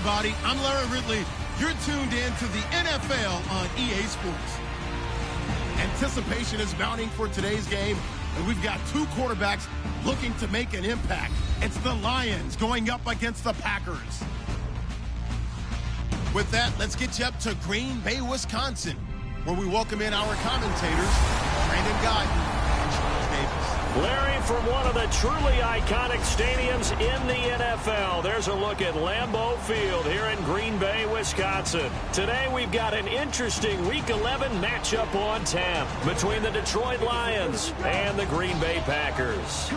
everybody. I'm Larry Ridley. You're tuned in to the NFL on EA Sports. Anticipation is mounting for today's game, and we've got two quarterbacks looking to make an impact. It's the Lions going up against the Packers. With that, let's get you up to Green Bay, Wisconsin, where we welcome in our commentators, Brandon Guyton and Charles Davis. Larry, from one of the truly iconic stadiums in the NFL, there's a look at Lambeau Field here in Green Bay, Wisconsin. Today we've got an interesting Week 11 matchup on tap between the Detroit Lions and the Green Bay Packers.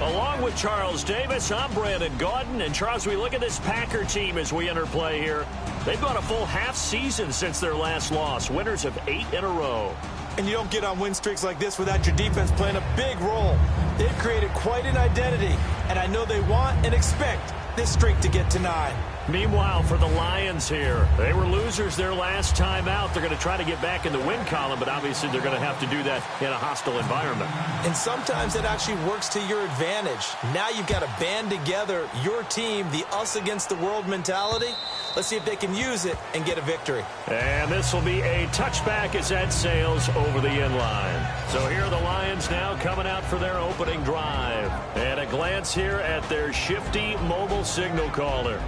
Along with Charles Davis, I'm Brandon Guyton. And Charles, we look at this Packer team as we enter play here. They've gone a full half season since their last loss, winners of 8 in a row. And you don't get on win streaks like this without your defense playing a big role. They've created quite an identity, and I know they want and expect this streak to get to 9. Meanwhile, for the Lions here, they were losers their last time out. They're going to try to get back in the win column, but obviously they're going to have to do that in a hostile environment. And sometimes it actually works to your advantage. Now you've got to band together your team, the us against the world mentality. Let's see if they can use it and get a victory. And this will be a touchback as that sails over the end line. So here are the Lions now coming out for their opening drive. And a glance here at their shifty mobile signal caller.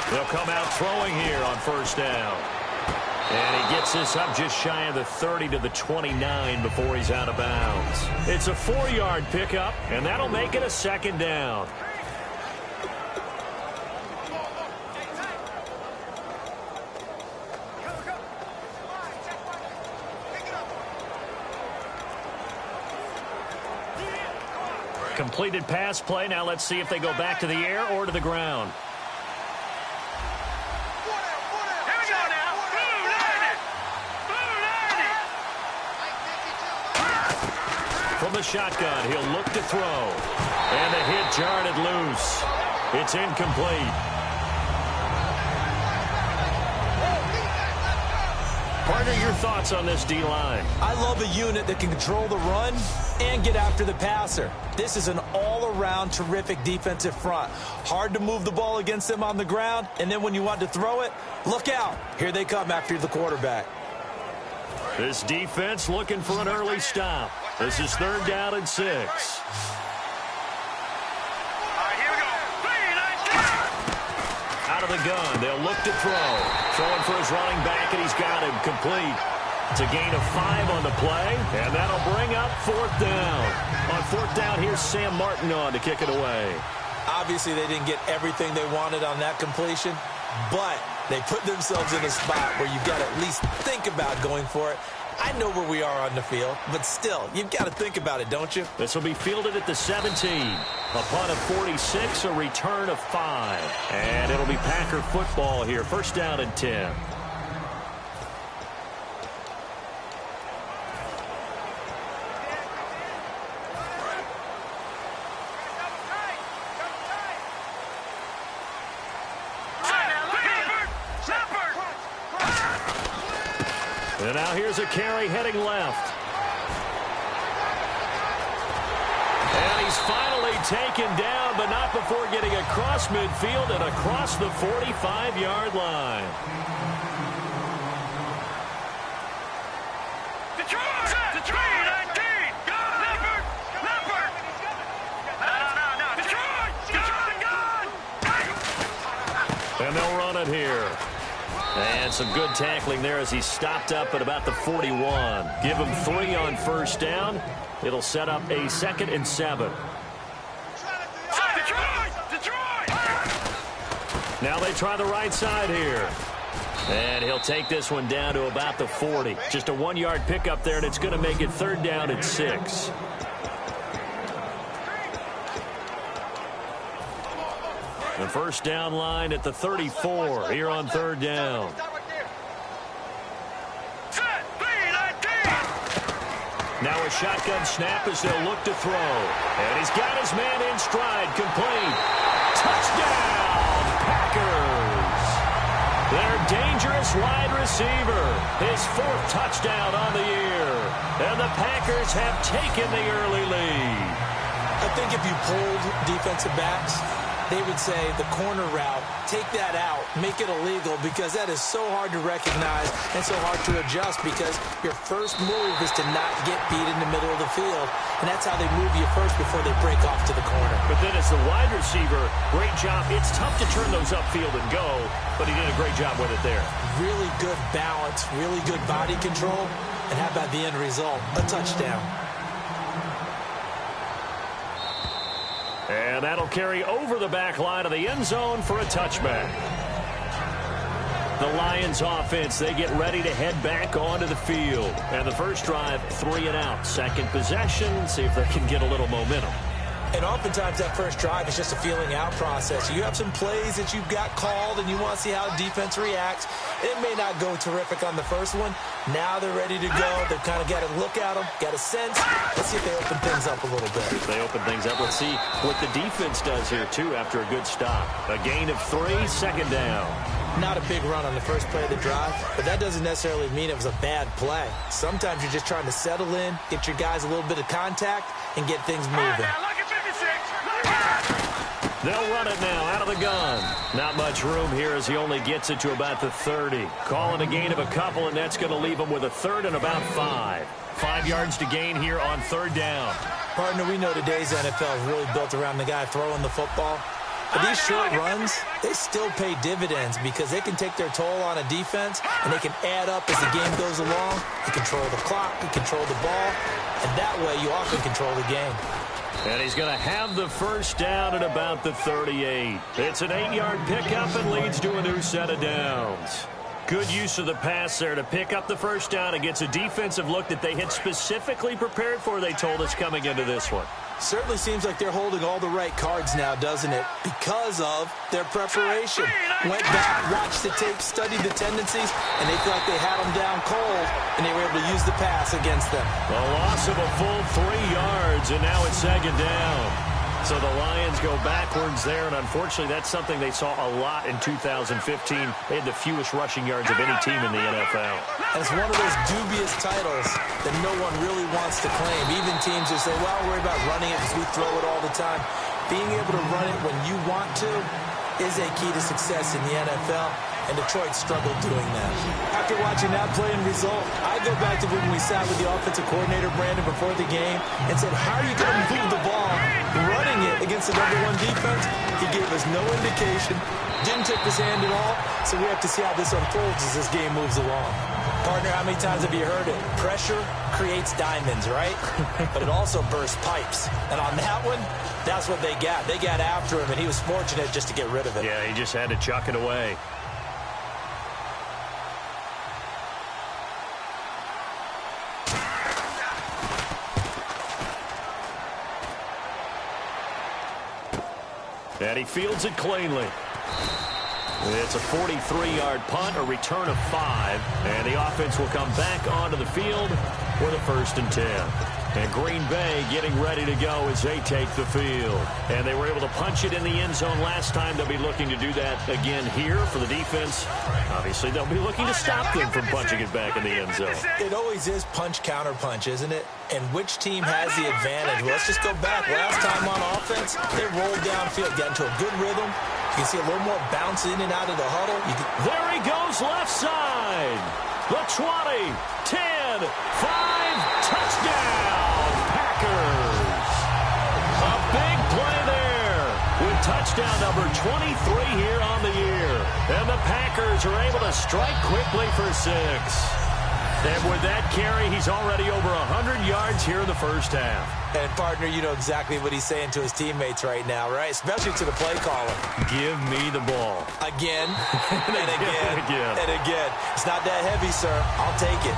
They'll come out throwing here on first down. And he gets this up just shy of the 30 to the 29 before he's out of bounds. It's a 4-yard pickup, and that'll make it a second down. Completed pass play. Now let's see if they go back to the air or to the ground. From the shotgun, he'll look to throw. And the hit jarred loose. It's incomplete. Partner, your thoughts on this D-line? I love a unit that can control the run and get after the passer. This is an all-around terrific defensive front. Hard to move the ball against them on the ground, and then when you want to throw it, look out. Here they come after the quarterback. This defense looking for an early stop. This is 3rd down and 6. Here we go. Out of the gun, they'll look to throw. Throwing for his running back, and he's got him complete. It's a gain of 5 on the play, and that'll bring up 4th down. On 4th down, here's Sam Martin on to kick it away. Obviously, they didn't get everything they wanted on that completion, but they put themselves in a spot where you've got to at least think about going for it. I know where we are on the field, but still, you've got to think about it, don't you? This will be fielded at the 17. A punt of 46, a return of 5. And it'll be Packer football here. 1st down and 10. And now here's a carry heading left. And he's finally taken down, but not before getting across midfield and across the 45-yard line. Detroit, 19. Leopard. No. Detroit. And they'll run it here. And some good tackling there as he stopped up at about the 41. Give him 3 on 1st down. It'll set up a 2nd and 7. Detroit! Now they try the right side here. And he'll take this one down to about the 40. Just a 1-yard pickup there, and it's going to make it 3rd down and 6. The first down line at the 34 here on third down. Now a shotgun snap as they'll look to throw. And he's got his man in stride. Complete. Touchdown, Packers. Their dangerous wide receiver. His 4th touchdown on the year. And the Packers have taken the early lead. I think if you polled defensive backs, they would say the corner route, take that out, make it illegal, because that is so hard to recognize and so hard to adjust, because your first move is to not get beat in the middle of the field, and that's how they move you first before they break off to the corner. But then as the wide receiver, great job. It's tough to turn those upfield and go, but he did a great job with it there. Really good balance, really good body control, and how about the end result? A touchdown. And that'll carry over the back line of the end zone for a touchback. The Lions offense, they get ready to head back onto the field. And the first drive, 3 and out. Second possession, see if they can get a little momentum. And oftentimes that first drive is just a feeling out process. You have some plays that you've got called and you want to see how defense reacts. It may not go terrific on the first one. Now they're ready to go. They've kind of got to look at them, got a sense. Let's see if they open things up a little bit. If they open things up, let's see what the defense does here, too, after a good stop. A gain of 3, second down. Not a big run on the first play of the drive, but that doesn't necessarily mean it was a bad play. Sometimes you're just trying to settle in, get your guys a little bit of contact, and get things moving. They'll run it now out of the gun. Not much room here as he only gets it to about the 30. Calling a gain of a couple, and that's going to leave him with a third and about 5. 5 yards to gain here on third down. Partner, we know today's NFL is really built around the guy throwing the football. But these short runs, they still pay dividends because they can take their toll on a defense, and they can add up as the game goes along. You control the clock, you control the ball, and that way you often control the game. And he's going to have the first down at about the 38. It's an 8-yard pickup and leads to a new set of downs. Good use of the pass there to pick up the first down. It gets a defensive look that they had specifically prepared for, they told us, coming into this one. Certainly seems like they're holding all the right cards now, doesn't it? Because of their preparation. Went back, watched the tape, studied the tendencies, and they feel like they had them down cold, and they were able to use the pass against them. A loss of a full 3 yards, and now it's second down. So the Lions go backwards there, and unfortunately that's something they saw a lot in 2015. They had the fewest rushing yards of any team in the NFL. And it's one of those dubious titles that no one really wants to claim. Even teams who say, well, worry about running it because we throw it all the time. Being able to run it when you want to is a key to success in the NFL, and Detroit struggled doing that. After watching that play and result, I go back to when we sat with the offensive coordinator, Brandon, before the game and said, how are you going to move the ball running it against the #1 defense? He gave us no indication, didn't tip his hand at all, so we have to see how this unfolds as this game moves along. Partner, how many times have you heard it? Pressure creates diamonds, right? But it also bursts pipes. And on that one, that's what they got. They got after him, and he was fortunate just to get rid of it. Yeah, he just had to chuck it away. And he fields it cleanly. It's a 43-yard punt, a return of 5, and the offense will come back onto the field with a 1st and 10. And Green Bay getting ready to go as they take the field. And they were able to punch it in the end zone last time. They'll be looking to do that again here for the defense. Obviously, they'll be looking to stop them from punching it back in the end zone. It always is punch-counter-punch, isn't it? And which team has the advantage? Well, let's just go back. Last time on offense, they rolled downfield, got into a good rhythm. You can see a little more bounce in and out of the huddle. There he goes, left side. The 20, 10, 5, touchdown, Packers. A big play there with touchdown number 23 here on the year. And the Packers are able to strike quickly for 6. And with that carry, he's already over 100 yards here in the first half. And, partner, you know exactly what he's saying to his teammates right now, right? Especially to the play caller. Give me the ball. Again, and again, and again. It's not that heavy, sir. I'll take it.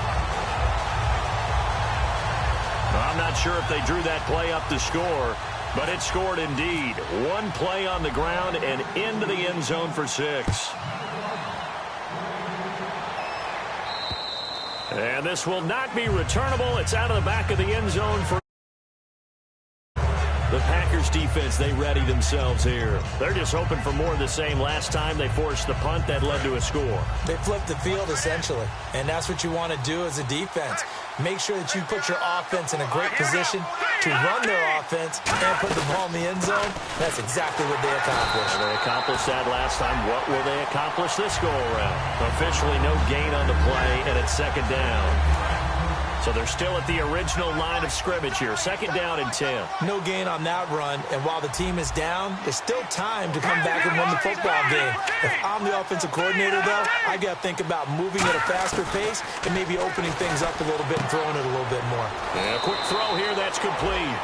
I'm not sure if they drew that play up to score. But it scored indeed. One play on the ground and into the end zone for 6. And this will not be returnable. It's out of the back of the end zone for the Packers defense. They ready themselves here. They're just hoping for more of the same. Last time they forced the punt that led to a score. They flipped the field, essentially. And that's what you want to do as a defense. Make sure that you put your offense in a great position to run their offense and put the ball in the end zone. That's exactly what they accomplished. They accomplished that last time. What will they accomplish this go-around? Officially no gain on the play, and it's 2nd down. So they're still at the original line of scrimmage here. 2nd down and 10. No gain on that run, and while the team is down, there's still time to come back and win the football game. If I'm the offensive coordinator, though, I got to think about moving at a faster pace and maybe opening things up a little bit and throwing it a little bit more. And a quick throw here, that's complete.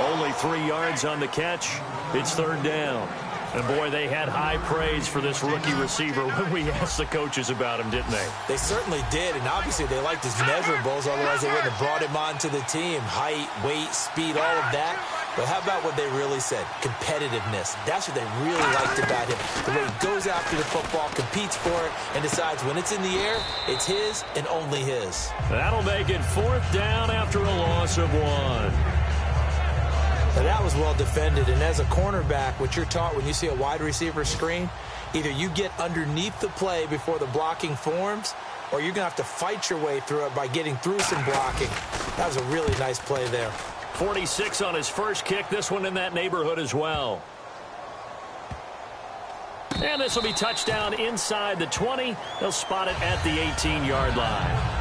Only 3 yards on the catch. It's 3rd down. And, boy, they had high praise for this rookie receiver when we asked the coaches about him, didn't they? They certainly did, and obviously they liked his measurables. Otherwise, they wouldn't have brought him onto the team. Height, weight, speed, all of that. But how about what they really said? Competitiveness. That's what they really liked about him. The way he goes after the football, competes for it, and decides when it's in the air, it's his and only his. That'll make it 4th down after a loss of 1. Now, that was well defended, and as a cornerback, what you're taught when you see a wide receiver screen, either you get underneath the play before the blocking forms, or you're going to have to fight your way through it by getting through some blocking. That was a really nice play there. 46 on his first kick. This one in that neighborhood as well. And this will be touchdown inside the 20. They'll spot it at the 18-yard line.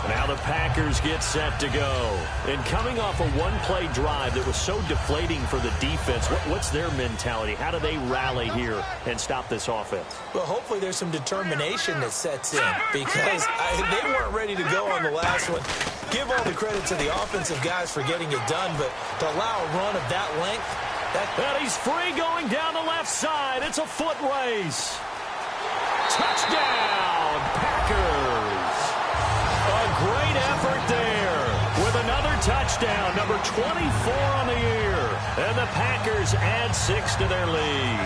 Now the Packers get set to go. And coming off a one-play drive that was so deflating for the defense, what's their mentality? How do they rally here and stop this offense? Well, hopefully there's some determination that sets in because they weren't ready to go on the last one. Give all the credit to the offensive guys for getting it done, but to allow a run of that length, and he's free going down the left side. It's a foot race. Touchdown, Packers. A great effort there with another touchdown, number 24 on the year. And the Packers add 6 to their lead.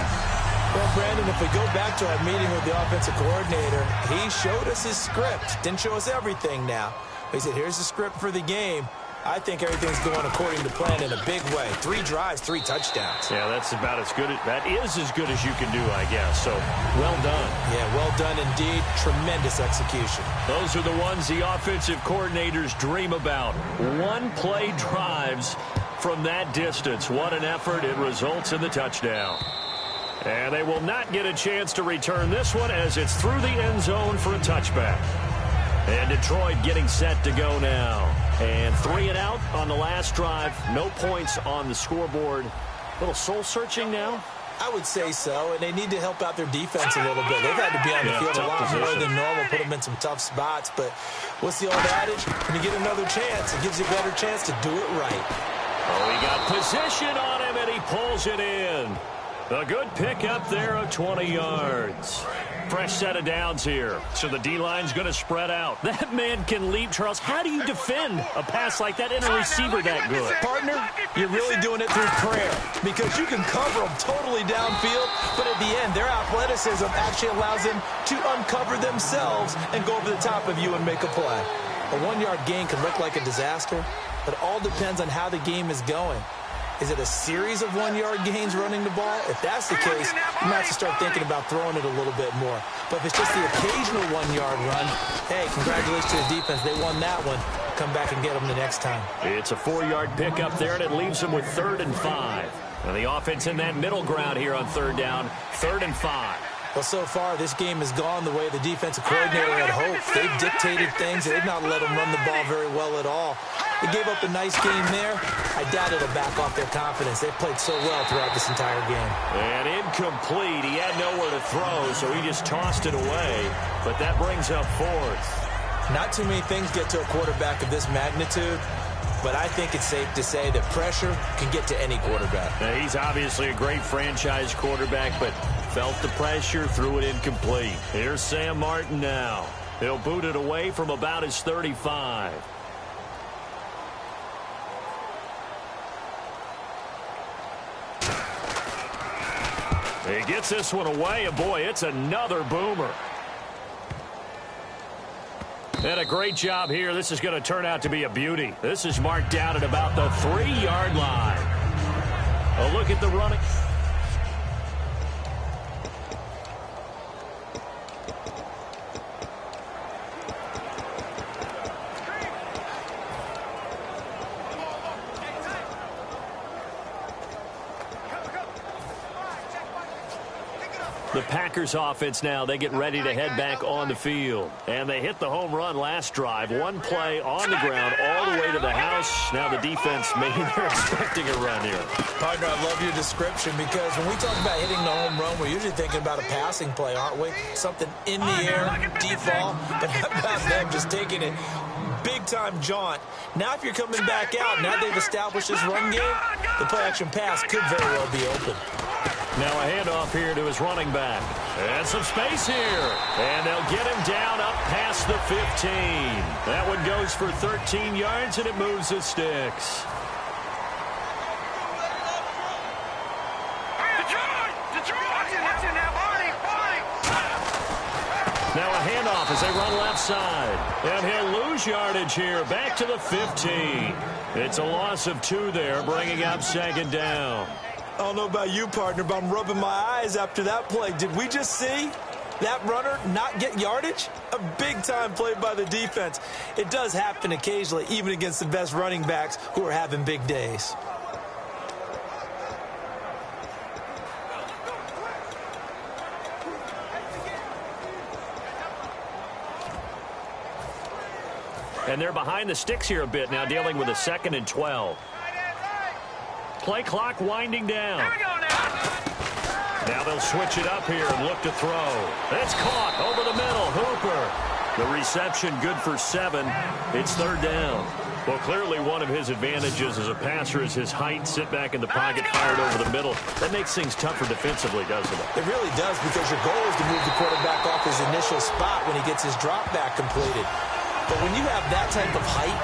Well, Brandon, if we go back to our meeting with the offensive coordinator, he showed us his script. Didn't show us everything now. He said, here's the script for the game. I think everything's going according to plan in a big way. 3 drives, 3 touchdowns. Yeah, that's about as good. That is as good as you can do, I guess. So, well done. Yeah, well done indeed. Tremendous execution. Those are the ones the offensive coordinators dream about. One-play drives from that distance. What an effort. It results in the touchdown. And they will not get a chance to return this one as it's through the end zone for a touchback. And Detroit getting set to go now. And 3 and out on the last drive. No points on the scoreboard. A little soul-searching now? I would say so, and they need to help out their defense a little bit. They've had to be on the field a lot more than normal, put them in some tough spots. But what's the old adage? When you get another chance, it gives you a better chance to do it right. Oh, he got position on him, and he pulls it in. A good pick up there of 20 yards. Fresh set of downs here. So the D-line's going to spread out. That man can leap, Charles. How do you defend a pass like that and a receiver that good? Partner, you're really doing it through prayer because you can cover them totally downfield, but at the end, their athleticism actually allows them to uncover themselves and go over the top of you and make a play. A 1-yard gain can look like a disaster, but it all depends on how the game is going. Is it a series of 1-yard gains running the ball? If that's the case, you might have to start thinking about throwing it a little bit more. But if it's just the occasional 1-yard run, hey, congratulations to the defense. They won that one. Come back and get them the next time. It's a 4-yard pickup there, and it leaves them with 3rd and 5. And the offense in that middle ground here on 3rd down, 3rd and 5. Well, so far, this game has gone the way the defensive coordinator had hoped. They've dictated things. They've not let them run the ball very well at all. They gave up a nice game there. I doubt it'll back off their confidence. They've played so well throughout this entire game. And incomplete. He had nowhere to throw, so he just tossed it away. But that brings up 4th. Not too many things get to a quarterback of this magnitude, but I think it's safe to say that pressure can get to any quarterback. Now, he's obviously a great franchise quarterback, but felt the pressure, threw it incomplete. Here's Sam Martin now. He'll boot it away from about his 35. He gets this one away, and boy, it's another boomer. And a great job here. This is going to turn out to be a beauty. This is marked down at about the 3-yard line. A look at the running. The Packers offense now, they get ready to head back on the field. And they hit the home run last drive. One play on the ground all the way to the house. Now the defense, maybe they're expecting a run here. Partner, I love your description because when we talk about hitting the home run, we're usually thinking about a passing play, aren't we? Something in the air, deep ball, but how about them just taking it big-time jaunt. Now if you're coming back out, now they've established this run game, the play-action pass could very well be open. Now a handoff here to his running back. And some space here. And they'll get him down up past the 15. That one goes for 13 yards, and it moves the sticks. Now a handoff as they run left side. And he'll lose yardage here, back to the 15. It's a loss of 2 there, bringing up second down. I don't know about you, partner, but I'm rubbing my eyes after that play. Did we just see that runner not get yardage? A big-time play by the defense. It does happen occasionally, even against the best running backs who are having big days. And they're behind the sticks here a bit now, dealing with a 2nd and 12. Play clock winding down. Here we go now. Now they'll switch it up here and look to throw. It's caught over the middle. Hooper. The reception good for 7. It's 3rd down. Well, clearly one of his advantages as a passer is his height. Sit back in the pocket, fired over the middle. That makes things tougher defensively, doesn't it? It really does, because your goal is to move the quarterback off his initial spot when he gets his drop back completed. But when you have that type of height,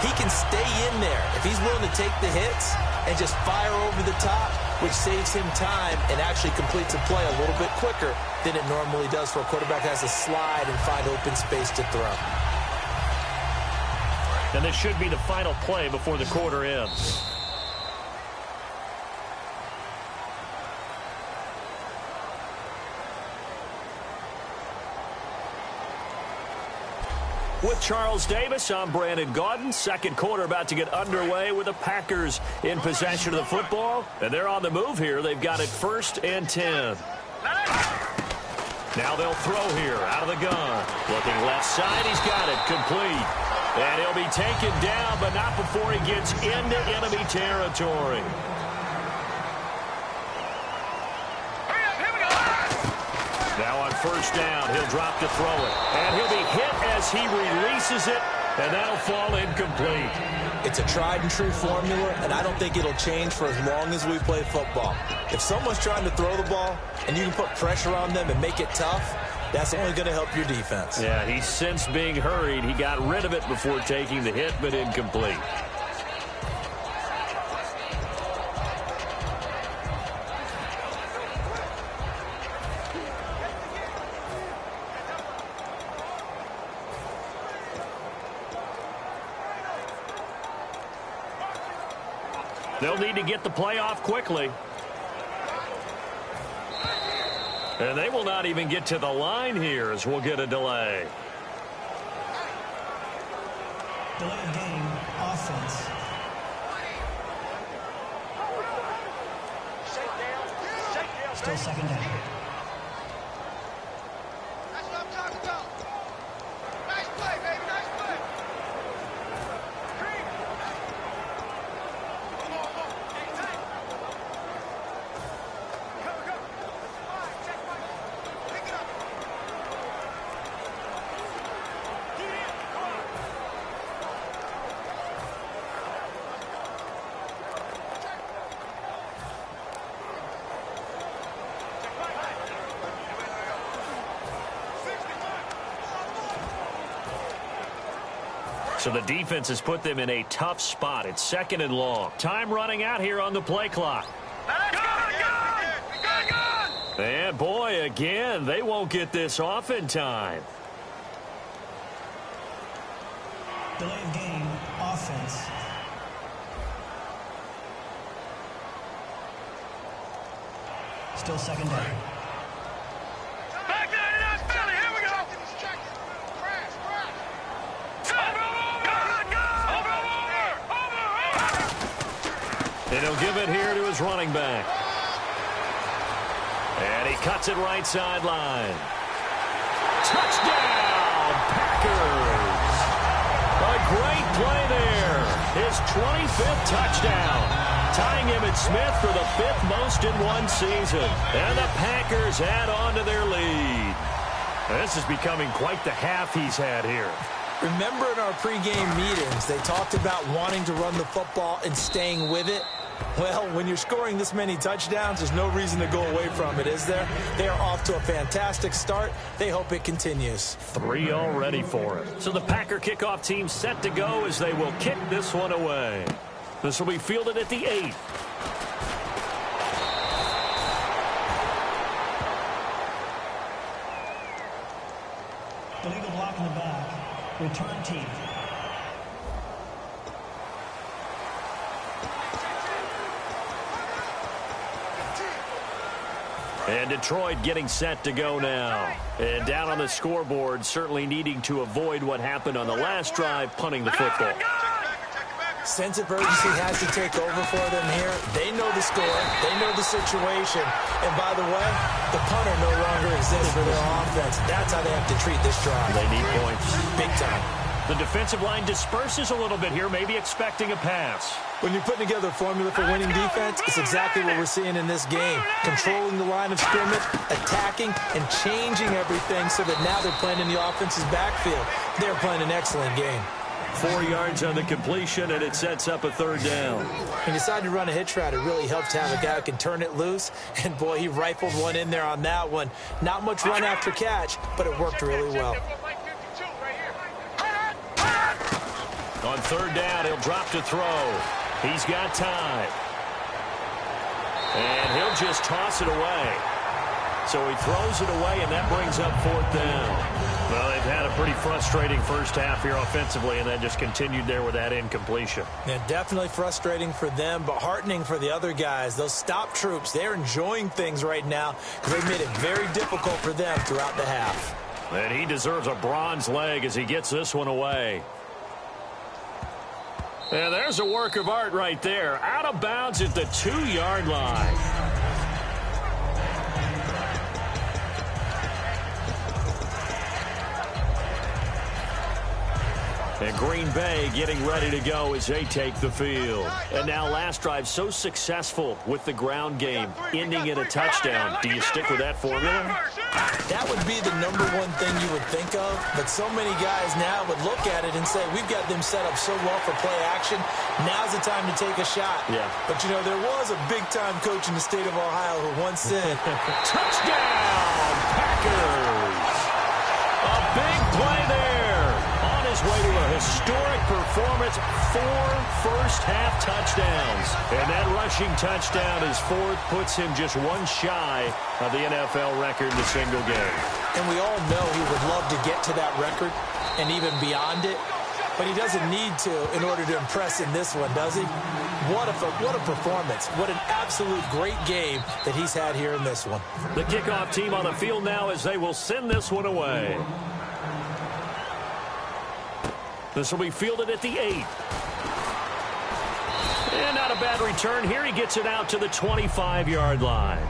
he can stay in there if he's willing to take the hits and just fire over the top, which saves him time and actually completes a play a little bit quicker than it normally does for a quarterback that has to slide and find open space to throw. And this should be the final play before the quarter ends. With Charles Davis, I'm Brandon Gaudin. Second quarter about to get underway with the Packers in possession of the football. And they're on the move here. They've got it 1st and 10. Now they'll throw here out of the gun. Looking left side. He's got it complete. And he'll be taken down, but not before he gets into enemy territory. Now on 1st down, he'll drop to throw it. And he'll be hit as he releases it, and that'll fall incomplete. It's a tried-and-true formula, and I don't think it'll change for as long as we play football. If someone's trying to throw the ball, and you can put pressure on them and make it tough, that's only going to help your defense. Yeah, he's since being hurried. He got rid of it before taking the hit, but incomplete. They'll need to get the play off quickly. And they will not even get to the line here as we'll get a delay. Delay of game, offense. Still 2nd down. That's what I'm talking about. Nice play, baby. Nice play. So the defense has put them in a tough spot. It's 2nd and long. Time running out here on the play clock. Gun! And boy, again, they won't get this off in time. Delay of game, offense. Still second down. Back there in that belly. Here we go. Crash. Over. And he'll give it here to his running back. And he cuts it right sideline. Touchdown, Packers. A great play there. His 25th touchdown. Tying Emmitt Smith for the 5th most in one season. And the Packers add on to their lead. This is becoming quite the half he's had here. Remember in our pregame meetings, they talked about wanting to run the football and staying with it? Well, when you're scoring this many touchdowns, there's no reason to go away from it, is there? They are off to a fantastic start. They hope it continues. 3 already for it. So the Packer kickoff team set to go as they will kick this one away. This will be fielded at the 8. Illegal block in the back. Return team. And Detroit getting set to go now. And down on the scoreboard, certainly needing to avoid what happened on the last drive, punting the football. Sense of urgency has to take over for them here. They know the score. They know the situation. And by the way, the punter no longer exists for their offense. That's how they have to treat this drive. They need points. Big time. The defensive line disperses a little bit here, maybe expecting a pass. When you're putting together a formula for winning defense, it's exactly what we're seeing in this game. Controlling the line of scrimmage, attacking, and changing everything so that now they're playing in the offense's backfield. They're playing an excellent game. 4 yards on the completion, and it sets up a 3rd down. When you decide to run a hitch route, it really helps to have a guy who can turn it loose. And, boy, he rifled one in there on that one. Not much run after catch, but it worked really well. On 3rd down, he'll drop to throw. He's got time. And he'll just toss it away. So he throws it away, and that brings up 4th down. Well, they've had a pretty frustrating first half here offensively, and then just continued there with that incompletion. Yeah, definitely frustrating for them, but heartening for the other guys. Those stop troops, they're enjoying things right now because they've made it very difficult for them throughout the half. And he deserves a bronze leg as he gets this one away. And there's a work of art right there. Out of bounds at the 2-yard line. And Green Bay getting ready to go as they take the field. And now last drive so successful with the ground game, ending in a touchdown. Do you stick with that formula? That would be the #1 thing you would think of, but so many guys now would look at it and say, we've got them set up so well for play action. Now's the time to take a shot. Yeah. But, you know, there was a big-time coach in the state of Ohio who once said, touchdown, Packers! A big play there. Way to a historic performance, 4 first-half touchdowns. And that rushing touchdown, his 4th, puts him just 1 shy of the NFL record in a single game. And we all know he would love to get to that record and even beyond it, but he doesn't need to in order to impress in this one, does he? What a performance. What an absolute great game that he's had here in this one. The kickoff team on the field now as they will send this one away. This will be fielded at the 8. And not a bad return here. He gets it out to the 25-yard line.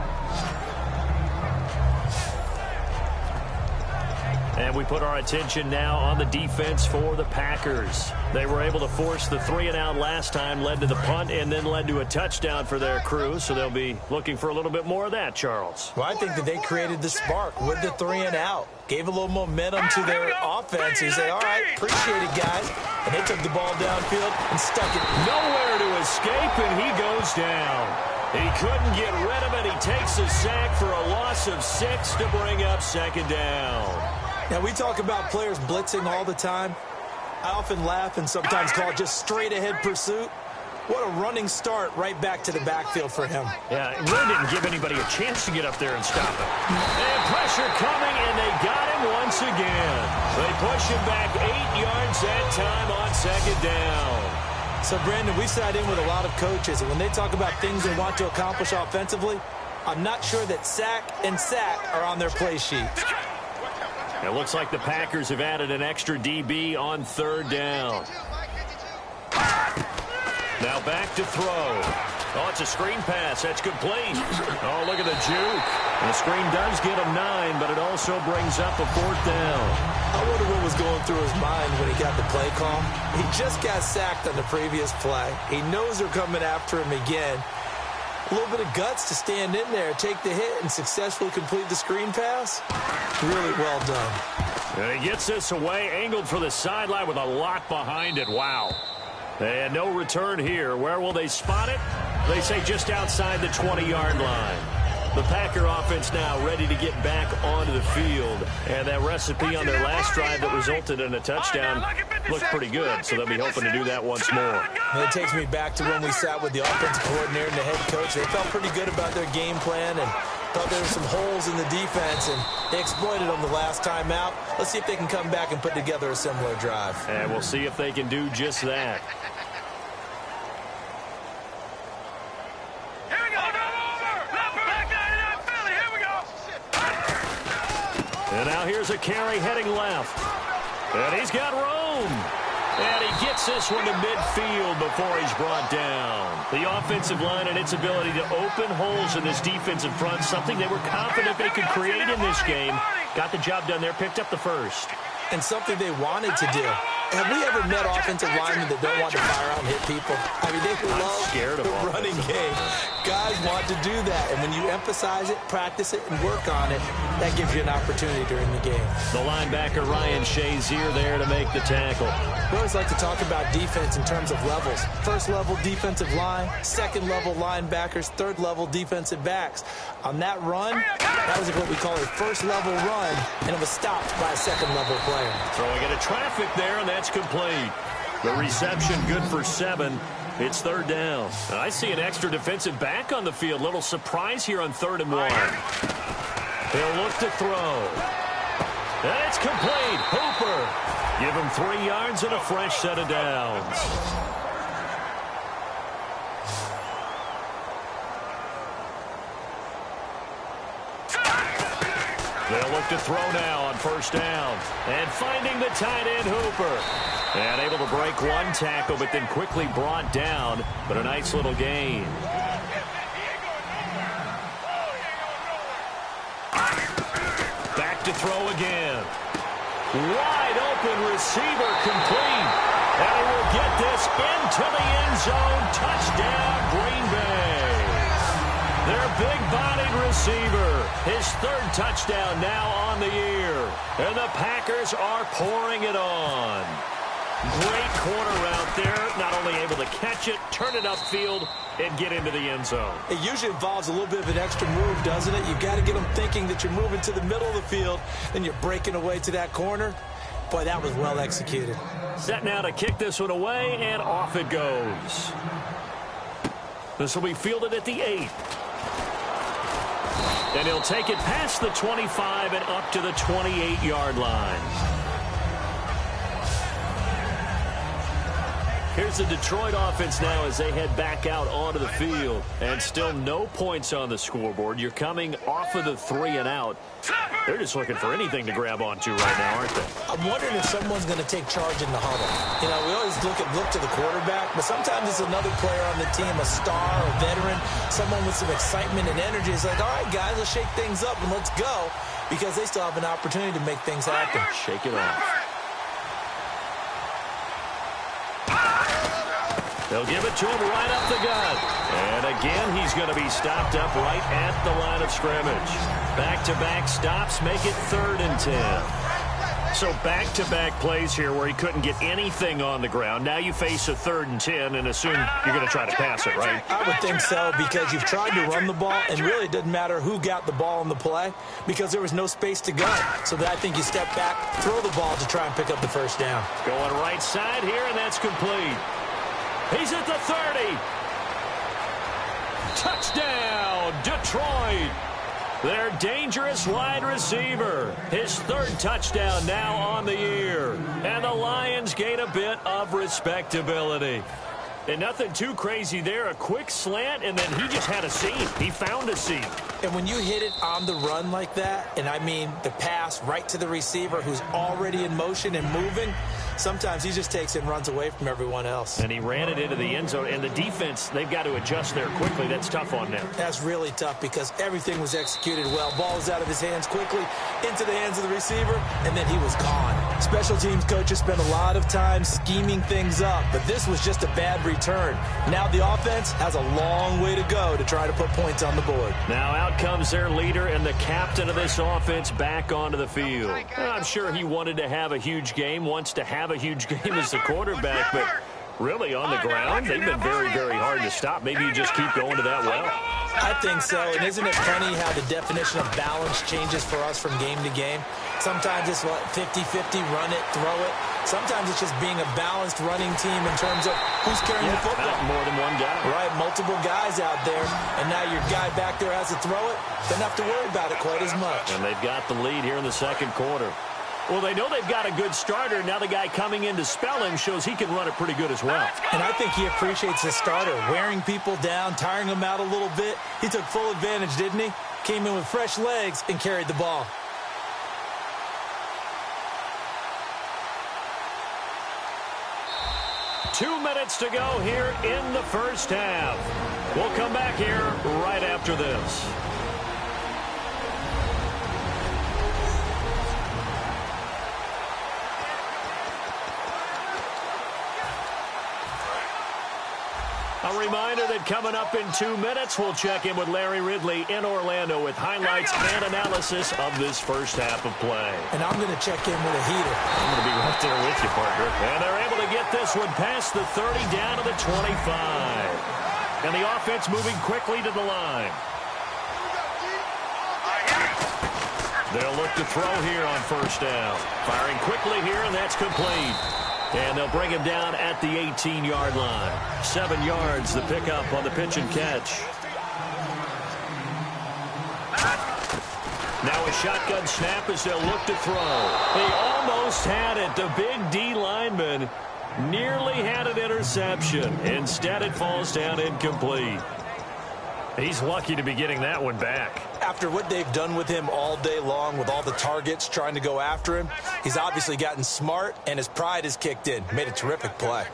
And we put our attention now on the defense for the Packers. They were able to force the 3-and-out last time, led to the punt, and then led to a touchdown for their crew. So they'll be looking for a little bit more of that, Charles. Well, I think that they created the spark with the 3-and-out. Gave a little momentum to their offense. He said, all right, appreciate it, guys. And they took the ball downfield and stuck it. Nowhere to escape, and he goes down. He couldn't get rid of it. He takes a sack for a loss of 6 to bring up 2nd down. Now, we talk about players blitzing all the time. I often laugh and sometimes call it just straight-ahead pursuit. What a running start right back to the backfield for him. Yeah, it really didn't give anybody a chance to get up there and stop it. And pressure coming, and they got him once again. They push him back 8 yards that time on second down. So, Brandon, we sat in with a lot of coaches, and when they talk about things they want to accomplish offensively, I'm not sure that sack and sack are on their play sheet. It looks like the Packers have added an extra DB on third down. Now back to throw. Oh, it's a screen pass. That's complete. Oh, look at the juke. And the screen does get him 9, but it also brings up a fourth down. I wonder what was going through his mind when he got the play call. He just got sacked on the previous play. He knows they're coming after him again. A little bit of guts to stand in there, take the hit, and successfully complete the screen pass. Really well done. And he gets this away, angled for the sideline with a lot behind it. Wow. And no return here. Where will they spot it? They say just outside the 20-yard line. The Packer offense now ready to get back onto the field. And that recipe on their last drive that resulted in a touchdown looked pretty good. So they'll be hoping to do that once more. And it takes me back to when we sat with the offensive coordinator and the head coach. They felt pretty good about their game plan and thought there were some holes in the defense, and they exploited them the last time out. Let's see if they can come back and put together a similar drive. And we'll see if they can do just that. And now here's a carry heading left. And he's got room. And he gets this one to midfield before he's brought down. The offensive line and its ability to open holes in this defensive front, something they were confident they could create in this game. Got the job done there, picked up the first. And something they wanted to do. Have we ever met offensive linemen that don't want to fire out and hit people? I mean, they love the running game. Guys want to do that. And when you emphasize it, practice it, and work on it, that gives you an opportunity during the game. The linebacker, Ryan Shazier, there to make the tackle. We always like to talk about defense in terms of levels. First level defensive line, second level linebackers, third level defensive backs. On that run, that was what we call a first level run, and it was stopped by a second level player. Throwing into traffic there, and that's complete. The reception good for 7. It's third down. And I see an extra defensive back on the field. Little surprise here on 3rd and 1. He'll look to throw. And it's complete. Hooper. Give him 3 yards and a fresh set of downs. They'll look to throw now on first down. And finding the tight end, Hooper. And able to break one tackle, but then quickly brought down. But a nice little gain. Back to throw again. Wide open receiver complete. And he will get this into the end zone. Touchdown, Green Bay. Their big-bodied receiver. His 3rd touchdown now on the year. And the Packers are pouring it on. Great corner route there. Not only able to catch it, turn it upfield, and get into the end zone. It usually involves a little bit of an extra move, doesn't it? You've got to get them thinking that you're moving to the middle of the field, and you're breaking away to that corner. Boy, that was well executed. Set now to kick this one away, and off it goes. This will be fielded at the 8. And he'll take it past the 25 and up to the 28-yard line. Here's the Detroit offense now as they head back out onto the field. And still no points on the scoreboard. You're coming off of the 3 and out. They're just looking for anything to grab onto right now, aren't they? I'm wondering if someone's going to take charge in the huddle. You know, we always look to the quarterback, but sometimes it's another player on the team, a star, a veteran, someone with some excitement and energy. It's like, all right, guys, let's shake things up and let's go, because they still have an opportunity to make things happen. Shake it off. They'll give it to him right up the gut. And again, he's going to be stopped up right at the line of scrimmage. Back-to-back stops make it 3rd and 10. So back-to-back plays here where he couldn't get anything on the ground. Now you face a 3rd and 10 and assume you're going to try to pass it, right? I would think so, because you've tried to run the ball, and really it doesn't matter who got the ball in the play because there was no space to go. So that I think you step back, throw the ball to try and pick up the first down. Going right side here, and that's complete. He's at the 30. Touchdown, Detroit. Their dangerous wide receiver. His third touchdown now on the year. And the Lions gain a bit of respectability. And nothing too crazy there. A quick slant, and then he just had a seam. He found a seam. And when you hit it on the run like that, and I mean the pass right to the receiver who's already in motion and moving, sometimes he just takes it and runs away from everyone else. And he ran it into the end zone. And the defense, they've got to adjust there quickly. That's tough on them. That's really tough because everything was executed well. Ball was out of his hands quickly, into the hands of the receiver, and then he was gone. Special teams coaches spend a lot of time scheming things up, but this was just a bad return. Now the offense has a long way to go to try to put points on the board. Now out comes their leader and the captain of this offense back onto the field. I'm sure he wanted to have a huge game, wants to have a huge game as the quarterback, but really on the ground, they've been very, very hard to stop. Maybe you just keep going to that well. I think so, and isn't it funny how the definition of balance changes for us from game to game? Sometimes it's 50-50, run it, throw it. Sometimes it's just being a balanced running team in terms of who's carrying the football. More than one guy. Right, multiple guys out there, and now your guy back there has to throw it. Doesn't have to worry about it quite as much. And they've got the lead here in the second quarter. Well, they know they've got a good starter. Now the guy coming in to spell him shows he can run it pretty good as well. And I think he appreciates the starter, wearing people down, tiring them out a little bit. He took full advantage, didn't he? Came in with fresh legs and carried the ball. Two minutes to go here in the first half. We'll come back here right after this. A reminder that coming up in 2 minutes, we'll check in with Larry Ridley in Orlando with highlights and analysis of this first half of play. And I'm going to check in with a heater. I'm going to be right there with you, partner. And they're able to get this one past the 30 down to the 25. And the offense moving quickly to the line. They'll look to throw here on first down. Firing quickly here, and that's complete. And they'll bring him down at the 18-yard line. 7 yards, the pickup on the pitch and catch. Now a shotgun snap as they'll look to throw. They almost had it. The big D lineman nearly had an interception. Instead, it falls down incomplete. He's lucky to be getting that one back. After what they've done with him all day long with all the targets trying to go after him, he's obviously gotten smart, and his pride has kicked in. Made a terrific play.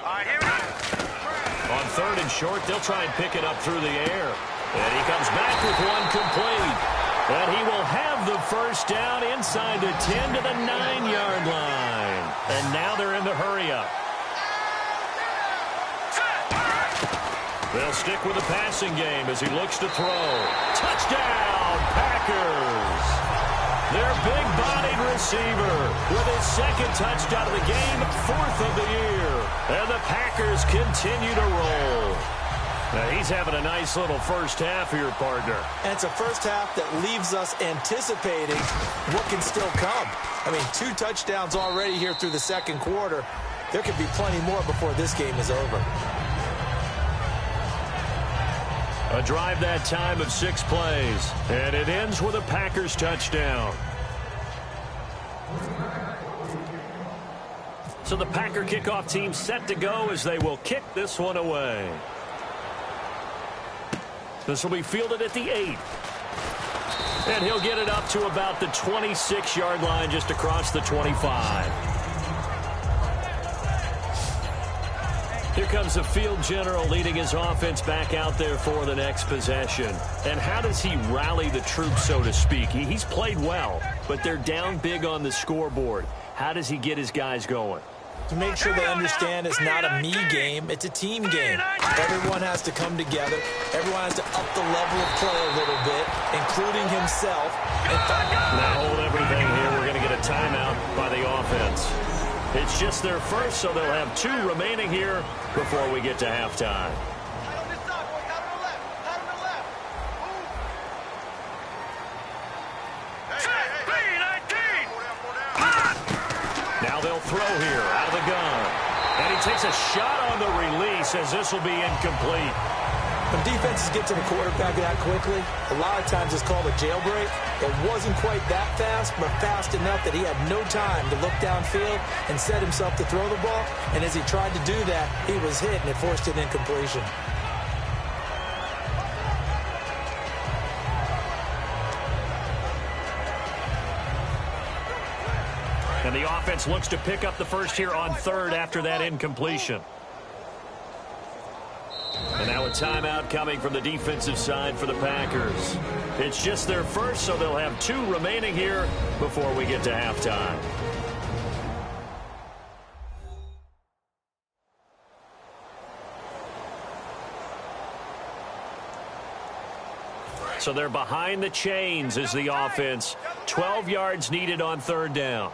On third and short, they'll try and pick it up through the air. And he comes back with one complete. And he will have the first down inside the 10 to the 9-yard line. And now they're in the hurry-up. They'll stick with the passing game as he looks to throw. Touchdown, Packers! Their big-bodied receiver with his second touchdown of the game, 4th of the year. And the Packers continue to roll. Now, he's having a nice little first half here, partner. And it's a first half that leaves us anticipating what can still come. I mean, 2 touchdowns already here through the second quarter. There could be plenty more before this game is over. A drive that time of 6 plays, and it ends with a Packers touchdown. So the Packer kickoff team set to go as they will kick this one away. This will be fielded at the 8. And he'll get it up to about the 26-yard line just across the 25. Here comes the field general leading his offense back out there for the next possession. And how does he rally the troops, so to speak? He's played well, but they're down big on the scoreboard. How does he get his guys going? To make sure they understand it's not a me game, it's a team game. Everyone has to come together. Everyone has to up the level of play a little bit, including himself. Now hold everything here. We're going to get a timeout by the offense. It's just their first, so they'll have 2 remaining here before we get to halftime. Now they'll throw here out of the gun. And he takes a shot on the release as this will be incomplete. When defenses get to the quarterback that quickly, a lot of times it's called a jailbreak. It wasn't quite that fast, but fast enough that he had no time to look downfield and set himself to throw the ball. And as he tried to do that, he was hit, and it forced an incompletion. And the offense looks to pick up the first here on third after that incompletion. And now a timeout coming from the defensive side for the Packers. It's just their first, so they'll have 2 remaining here before we get to halftime. So they're behind the chains as the offense. 12 yards needed on third down.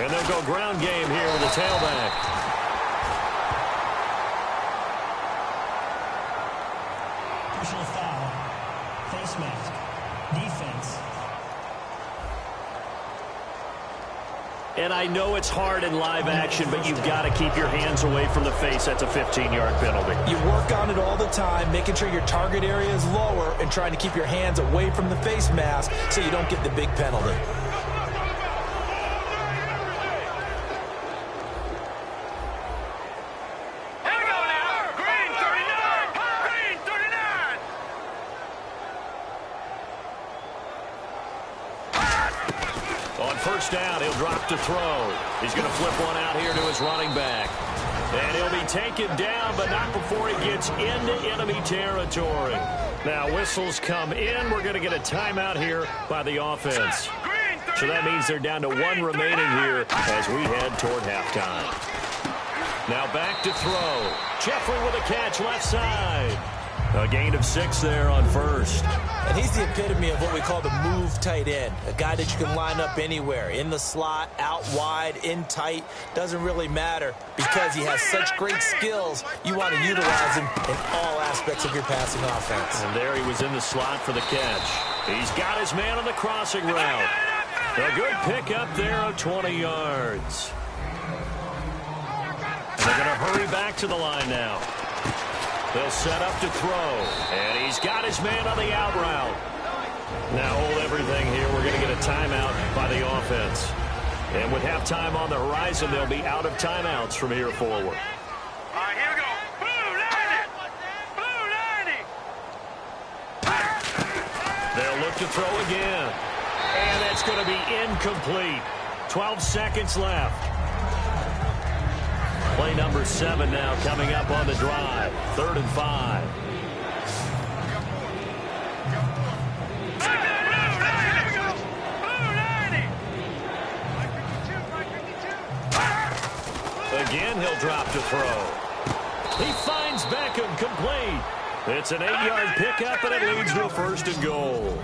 And they'll go ground game here with the tailback. Personal foul. Face mask. Defense. And I know it's hard in live action, but you've got to keep your hands away from the face. That's a 15-yard penalty. You work on it all the time, making sure your target area is lower and trying to keep your hands away from the face mask so you don't get the big penalty. First down, he'll drop to throw. He's going to flip one out here to his running back. And he'll be taken down, but not before he gets into enemy territory. Now, whistles come in. We're going to get a timeout here by the offense. So that means they're down to 1 remaining here as we head toward halftime. Now back to throw. Jeffrey with a catch left side. A gain of 6 there on first. And he's the epitome of what we call the move tight end. A guy that you can line up anywhere. In the slot, out wide, in tight. Doesn't really matter because he has such great skills. You want to utilize him in all aspects of your passing offense. And there he was in the slot for the catch. He's got his man on the crossing route. A good pickup there of 20 yards. And they're going to hurry back to the line now. They'll set up to throw. And he's got his man on the out route. Now hold everything here. We're going to get a timeout by the offense. And with halftime on the horizon, they'll be out of timeouts from here forward. All right, here we go. Blue 90. Blue 90. They'll look to throw again. And that's going to be incomplete. 12 seconds left. Play number 7 now coming up on the drive. 3rd and 5. Again, he'll drop to throw. He finds Beckham complete. It's an 8-yard pickup, and it leads to a 1st and goal.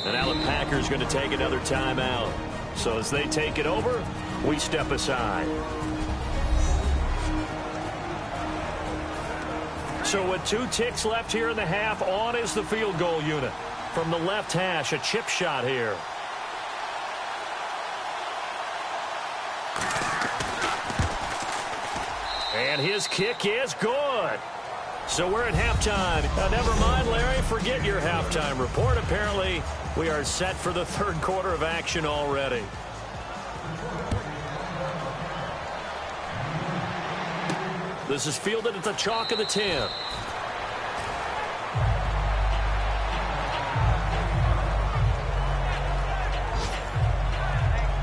And now the Packers going to take another timeout. So as they take it over, we step aside. So with 2 ticks left here in the half, on is the field goal unit. From the left hash, a chip shot here. And his kick is good. So we're at halftime. Never mind, Larry, forget your halftime report. Apparently, we are set for the 3rd quarter of action already. This is fielded at the chalk of the 10.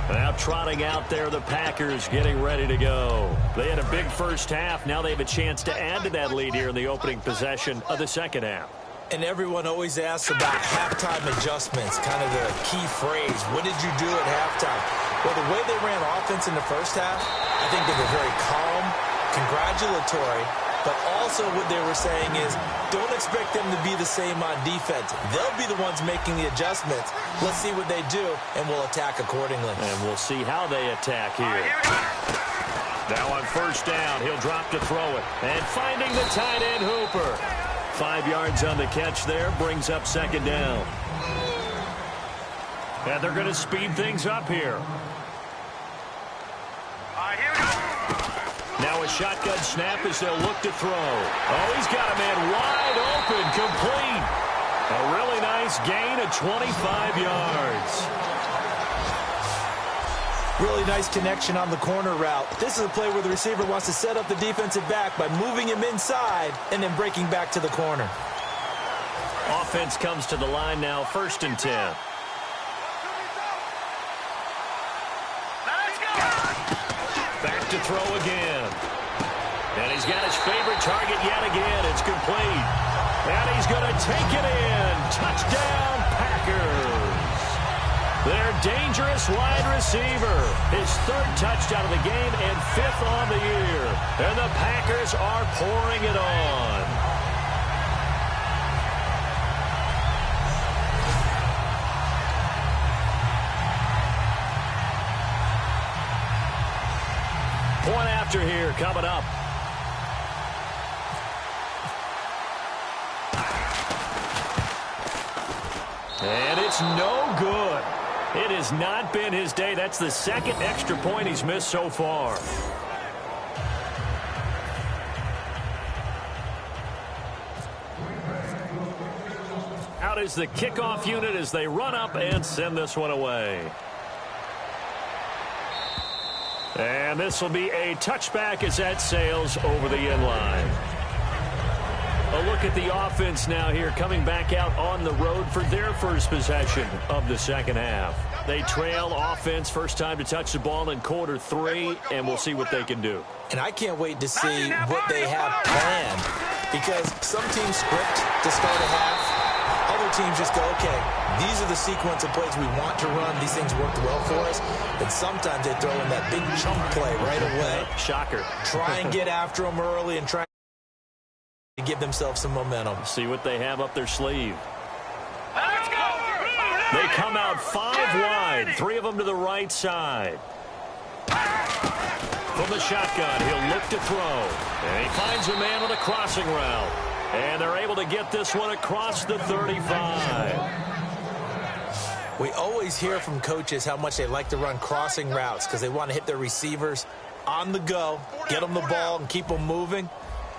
Now trotting out there, the Packers getting ready to go. They had a big first half. Now they have a chance to add to that lead here in the opening possession of the 2nd half. And everyone always asks about halftime adjustments, kind of the key phrase. What did you do at halftime? Well, the way they ran offense in the first half, I think they were very calm, congratulatory, but also what they were saying is don't expect them to be the same on defense. They'll be the ones making the adjustments. Let's see what they do, and we'll attack accordingly. And we'll see how they attack here. Now on first down, he'll drop to throw it. And finding the tight end Hooper. 5 yards on the catch there, brings up 2nd down. And they're going to speed things up here. Here we go. Now a shotgun snap as they'll look to throw. Oh, he's got a man wide open, complete. A really nice gain of 25 yards. Really nice connection on the corner route. This is a play where the receiver wants to set up the defensive back by moving him inside and then breaking back to the corner. Offense comes to the line now, 1st and 10. Let's go. Back to throw again. And he's got his favorite target yet again. It's complete. And he's going to take it in. Touchdown, Packers. Their dangerous wide receiver. His 3rd touchdown of the game and 5th on the year. And the Packers are pouring it on. Point after here coming up. And it's no good. It has not been his day. That's the 2nd extra point he's missed so far. Out is the kickoff unit as they run up and send this one away. And this will be a touchback as that sails over the end line. A look at the offense now here, coming back out on the road for their first possession of the 2nd half. They trail offense, first time to touch the ball in quarter 3, and we'll see what they can do. And I can't wait to see what they have planned, because some teams script to start a half. Other teams just go, okay, these are the sequence of plays we want to run. These things worked well for us. And sometimes they throw in that big chunk play right away. Shocker. Try and get after them early and try to give themselves some momentum. See what they have up their sleeve. Let's go. They come out 5 wide, 3 of them to the right side. From the shotgun, he'll look to throw. And he finds a man on a crossing route. And they're able to get this one across the 35. We always hear from coaches how much they like to run crossing routes because they want to hit their receivers on the go, get them the ball, and keep them moving.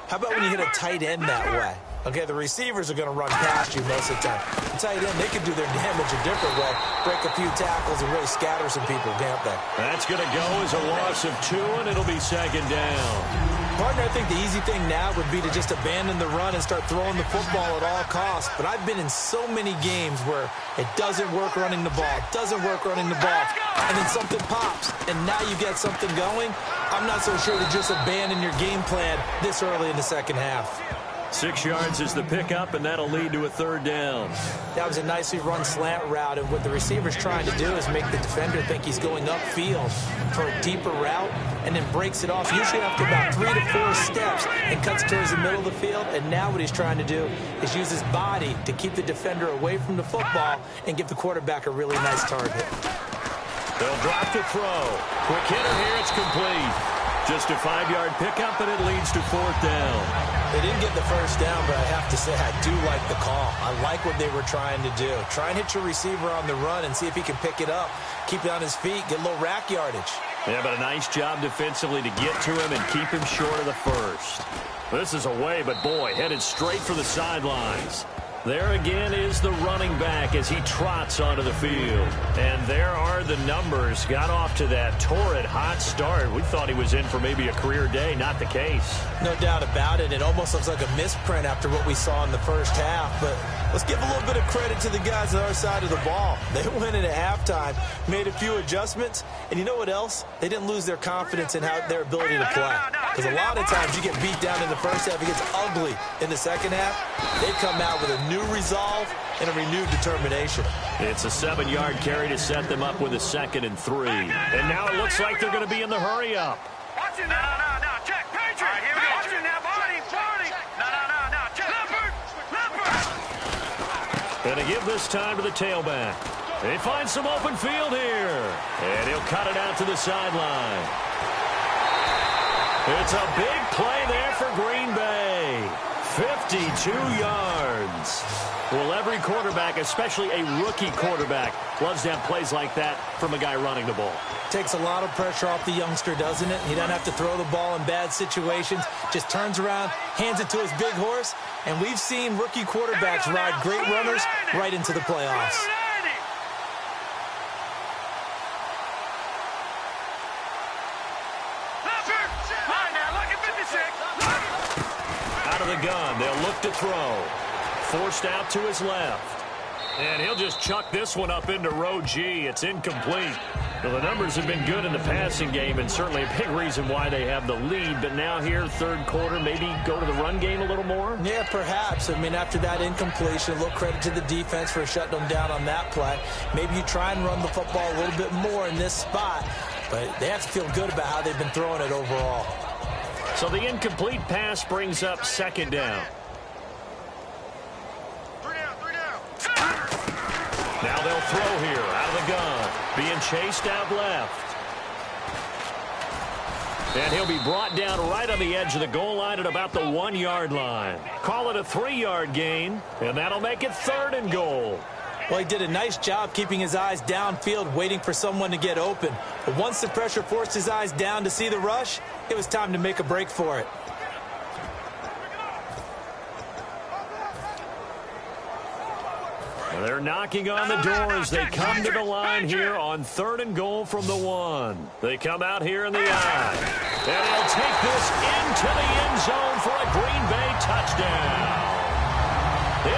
How about when you hit a tight end that way? Okay, the receivers are going to run past you most of the time. The tight end, they can do their damage a different way, break a few tackles and really scatter some people, can't they? That's going to go as a loss of 2, and it'll be 2nd down. Partner, I think the easy thing now would be to just abandon the run and start throwing the football at all costs. But I've been in so many games where it doesn't work running the ball, and then something pops, and now you get something going. I'm not so sure to just abandon your game plan this early in the 2nd half. 6 yards is the pickup, and that'll lead to a 3rd down. That was a nicely run slant route, and what the receiver's trying to do is make the defender think he's going upfield for a deeper route, and then breaks it off, usually after about 3 to 4 steps, and cuts towards the middle of the field. And now what he's trying to do is use his body to keep the defender away from the football and give the quarterback a really nice target. They'll drop to throw. Quick hitter here, it's complete. Just a 5-yard pickup, and it leads to 4th down. They didn't get the first down, but I have to say I do like the call. I like what they were trying to do. Try and hit your receiver on the run and see if he can pick it up, keep it on his feet, get a little rack yardage. Yeah, but a nice job defensively to get to him and keep him short of the first. This is away, but boy, headed straight for the sidelines. There again is the running back as he trots onto the field. And there are the numbers. Got off to that torrid hot start. We thought he was in for maybe a career day. Not the case. No doubt about it. It almost looks like a misprint after what we saw in the first half. But let's give a little bit of credit to the guys on our side of the ball. They went in at halftime, made a few adjustments. And you know what else? They didn't lose their confidence in their ability to play. Because a lot of times you get beat down in the first half. It gets ugly in the second half. They come out with a new resolve and a renewed determination. It's a 7-yard carry to set them up with a 2nd and 3. And now it looks like they're going to be in the hurry up. Watch it now. No. Check. Patriot. Here we go. Watch it now. Barney. No. Check. Leopard. And to give this time to the tailback. They find some open field here. And he'll cut it out to the sideline. It's a big play there for Green Bay. 52 yards. Well, every quarterback, especially a rookie quarterback, loves to have plays like that from a guy running the ball. Takes a lot of pressure off the youngster, doesn't it? He doesn't have to throw the ball in bad situations. Just turns around, hands it to his big horse. And we've seen rookie quarterbacks ride great runners right into the playoffs. Out of the gun, they'll look to throw. Forced out to his left. And he'll just chuck this one up into row G. It's incomplete. Well, the numbers have been good in the passing game, and certainly a big reason why they have the lead. But now here, third quarter, maybe go to the run game a little more? Yeah, perhaps. I mean, after that incompletion, a little credit to the defense for shutting them down on that play. Maybe you try and run the football a little bit more in this spot. But they have to feel good about how they've been throwing it overall. So the incomplete pass brings up second down. Now they'll throw here out of the gun. Being chased out left. And he'll be brought down right on the edge of the goal line at about the 1-yard line. Call it a 3-yard gain, and that'll make it 3rd and goal. Well, he did a nice job keeping his eyes downfield, waiting for someone to get open. But once the pressure forced his eyes down to see the rush, it was time to make a break for it. They're knocking on the door as they come to the line here on 3rd and goal from the 1. They come out here in the eye. And they'll take this into the end zone for a Green Bay touchdown.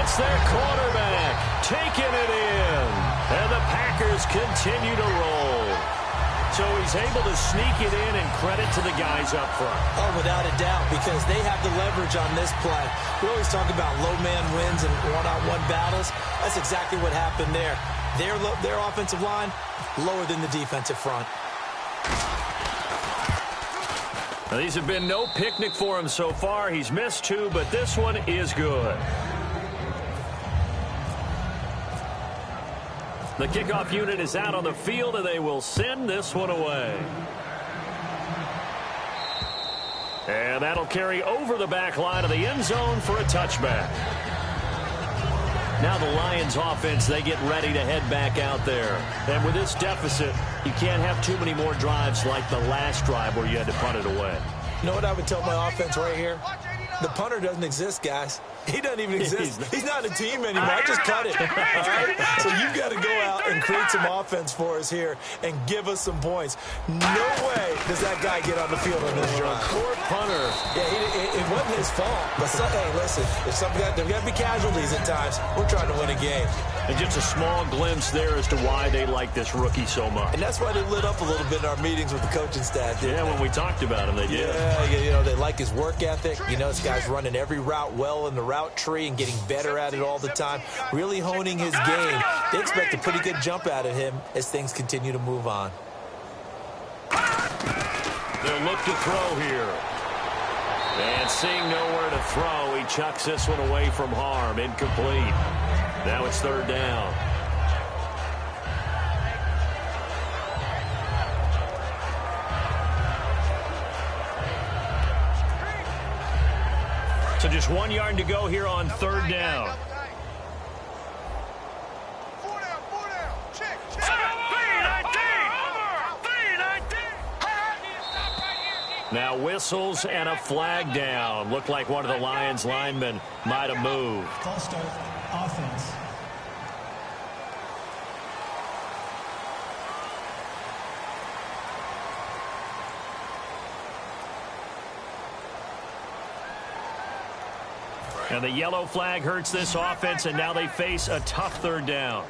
It's their quarterback taking it in. And the Packers continue to roll. So he's able to sneak it in, and credit to the guys up front. Oh, without a doubt, because they have the leverage on this play. We always talk about low man wins and one-on-one battles. That's exactly what happened there. Their offensive line lower than the defensive front. Now, these have been no picnic for him so far. He's missed 2, but this one is good. The kickoff unit is out on the field, and they will send this one away. And that'll carry over the back line of the end zone for a touchback. Now the Lions offense, they get ready to head back out there. And with this deficit, you can't have too many more drives like the last drive where you had to punt it away. You know what I would tell my offense right here? The punter doesn't exist, guys. He doesn't even exist. He's not a team anymore. I just cut it. All right? So you've got to go out and create some offense for us here and give us some points. No way does that guy get on the field on this drive. Court punter. Yeah, it wasn't his fault. But hey, listen, there's got to be casualties at times. We're trying to win a game. And just a small glimpse there as to why they like this rookie so much. And that's why they lit up a little bit in our meetings with the coaching staff. Yeah, when we talked about him, they did. Yeah, you know, they like his work ethic. You know, this guy's running every route well in the route tree and getting better at it all the time, really honing his game. They expect a pretty good jump out of him as things continue to move on. They'll look to throw here. And seeing nowhere to throw, he chucks this one away from harm. Incomplete. Now it's 3rd down. So just 1 yard to go here on 3rd down. Now whistles and a flag down. Looked like one of the Lions linemen might have moved. False start, offense. And the yellow flag hurts this offense, and now they face a tough 3rd down.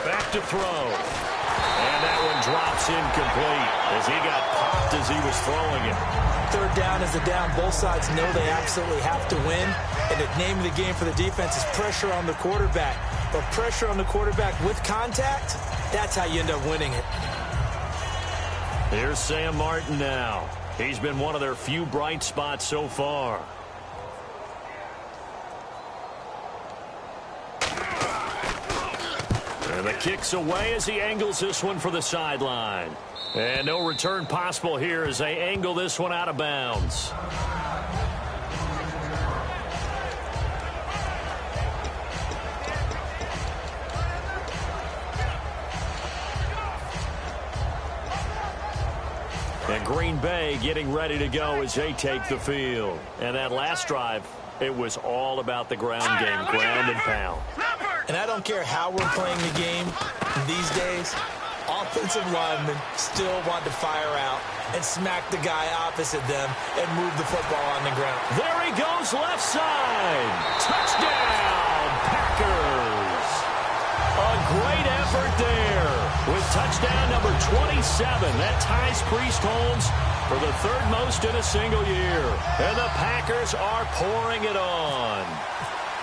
Back to throw. And that one drops incomplete as he got popped as he was throwing it. 3rd down is a down. Both sides know they absolutely have to win. And the name of the game for the defense is pressure on the quarterback. But pressure on the quarterback with contact, that's how you end up winning it. Here's Sam Martin now. He's been one of their few bright spots so far. And the kick's away as he angles this one for the sideline. And no return possible here as they angle this one out of bounds. And Green Bay getting ready to go as they take the field. And that last drive, it was all about the ground game, ground and pound. And I don't care how we're playing the game these days, offensive linemen still want to fire out and smack the guy opposite them and move the football on the ground. There he goes, left side. Touchdown, Packers. A great effort there with touchdown number 27. That ties Priest Holmes for the third most in a single year. And the Packers are pouring it on.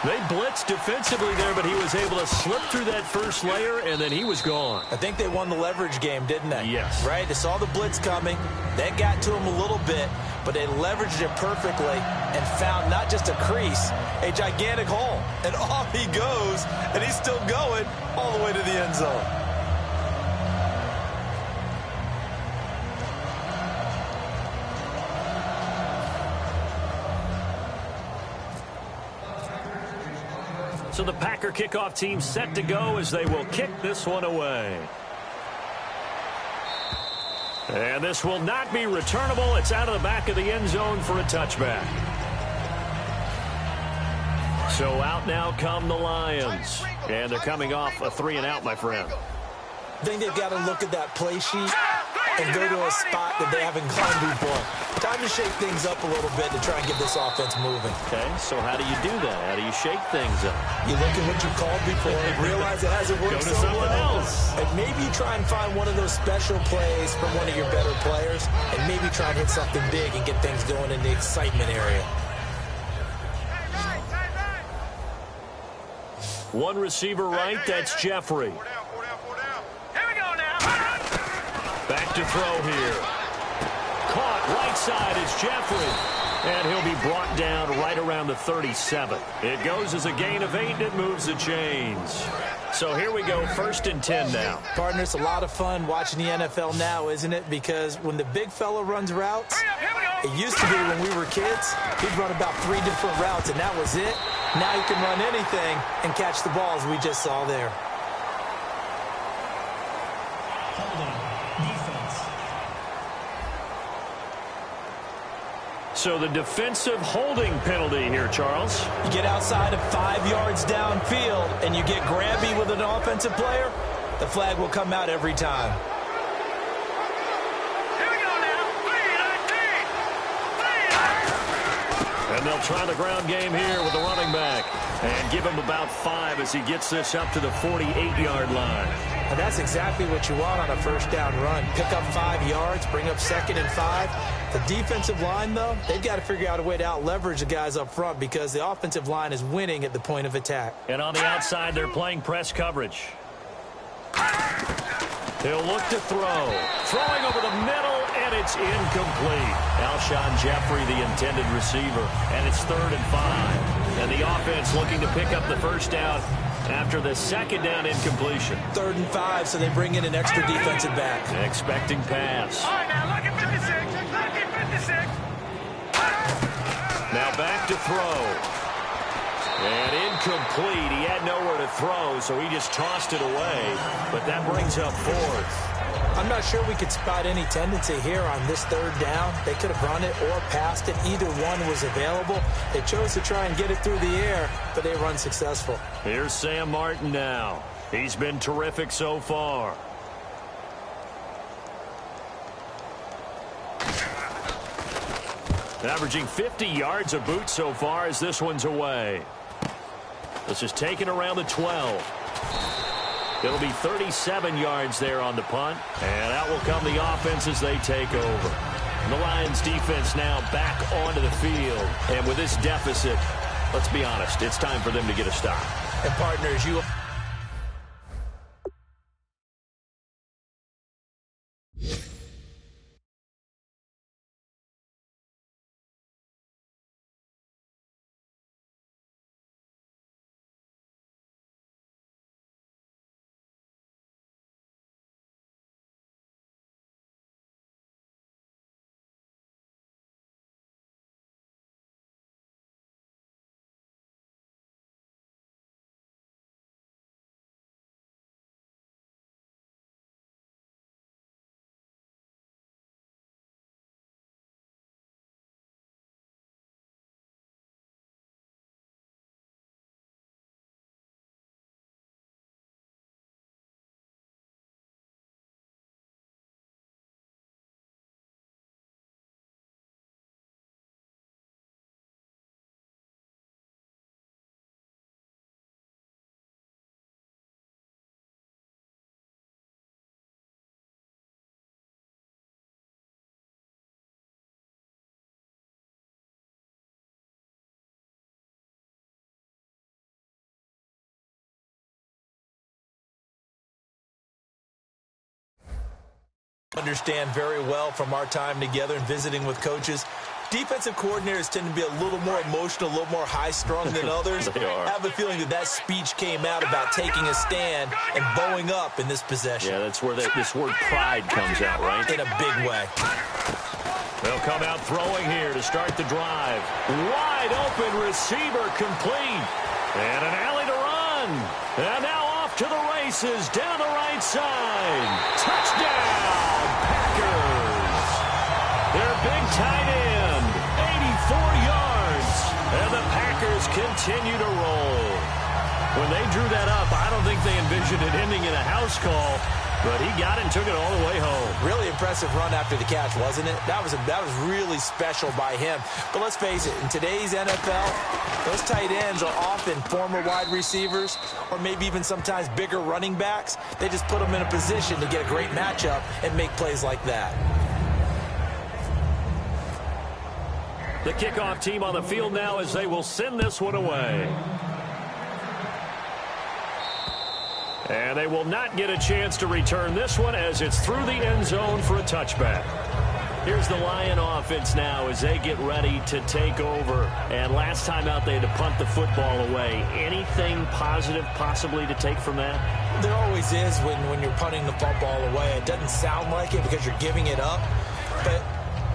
They blitzed defensively there, but he was able to slip through that first layer, and then he was gone. I think they won the leverage game, didn't they? Yes. Right? They saw the blitz coming. That got to him a little bit, but they leveraged it perfectly and found not just a crease, a gigantic hole. And off he goes, and he's still going all the way to the end zone. So the Packer kickoff team set to go as they will kick this one away. And this will not be returnable. It's out of the back of the end zone for a touchback. So out now come the Lions. And they're coming off a 3-and-out, my friend. I think they've got to look at that play sheet and go to a spot that they haven't gone before. Time to shake things up a little bit to try and get this offense moving. Okay, so how do you do that? How do you shake things up? You look at what you called before and realize it hasn't worked Go to so something well. else. And maybe you try and find one of those special plays from one of your better players and maybe try and hit something big and get things going in the excitement area. One receiver right, that's Jeffrey. Back to throw here. Caught right side is Jeffrey. And he'll be brought down right around the 37. It goes as a gain of 8, and it moves the chains. So here we go, 1st and 10 now. Partner, it's a lot of fun watching the NFL now, isn't it? Because when the big fella runs routes, it used to be when we were kids, he'd run about 3 different routes, and that was it. Now he can run anything and catch the balls we just saw there. So the defensive holding penalty here, Charles. You get outside of 5 yards downfield and you get grabby with an offensive player, the flag will come out every time. Here we go now. 3-19. And they'll try the ground game here with the running back. And give him about 5 as he gets this up to the 48-yard line. And that's exactly what you want on a first down run. Pick up 5 yards, bring up 2nd and 5. The defensive line, though, they've got to figure out a way to out-leverage the guys up front because the offensive line is winning at the point of attack. And on the outside, they're playing press coverage. He'll look to throw. Throwing over the middle, and it's incomplete. Alshon Jeffrey, the intended receiver, and it's 3rd and 5. And the offense looking to pick up the first down after the 2nd down incompletion. 3rd and 5, so they bring in an extra defensive back. Expecting pass. All right, now look at 56. Look at 56. Now back to throw. And incomplete. He had nowhere to throw, so he just tossed it away. But that brings up 4th. I'm not sure we could spot any tendency here on this 3rd down. They could have run it or passed it. Either one was available. They chose to try and get it through the air, but they were unsuccessful. Here's Sam Martin now. He's been terrific so far. Averaging 50 yards a boot so far as this one's away. This is taken around the 12. It'll be 37 yards there on the punt. And out will come the offense as they take over. And the Lions defense now back onto the field. And with this deficit, let's be honest, it's time for them to get a stop. And partners, you Understand very well from our time together and visiting with coaches. Defensive coordinators tend to be a little more emotional, a little more high-strung than others. They are. I have a feeling that speech came out about taking a stand and bowing up in this possession. Yeah, that's where this word pride comes out, right? In a big way. They'll come out throwing here to start the drive. Wide open receiver complete. And an alley to run. And now off to the races down the right side. Touchdown, Packers. Their big tight end, 84 yards. And the Packers continue to roll. When they drew that up, I don't think they envisioned it ending in a house call. But he got it and took it all the way home. Really impressive run after the catch, wasn't it? That was really special by him. But let's face it, in today's NFL, those tight ends are often former wide receivers or maybe even sometimes bigger running backs. They just put them in a position to get a great matchup and make plays like that. The kickoff team on the field now as they will send this one away. And they will not get a chance to return this one as it's through the end zone for a touchback. Here's the Lion offense now as they get ready to take over. And last time out, they had to punt the football away. Anything positive possibly to take from that? There always is when you're punting the football away. It doesn't sound like it because you're giving it up. But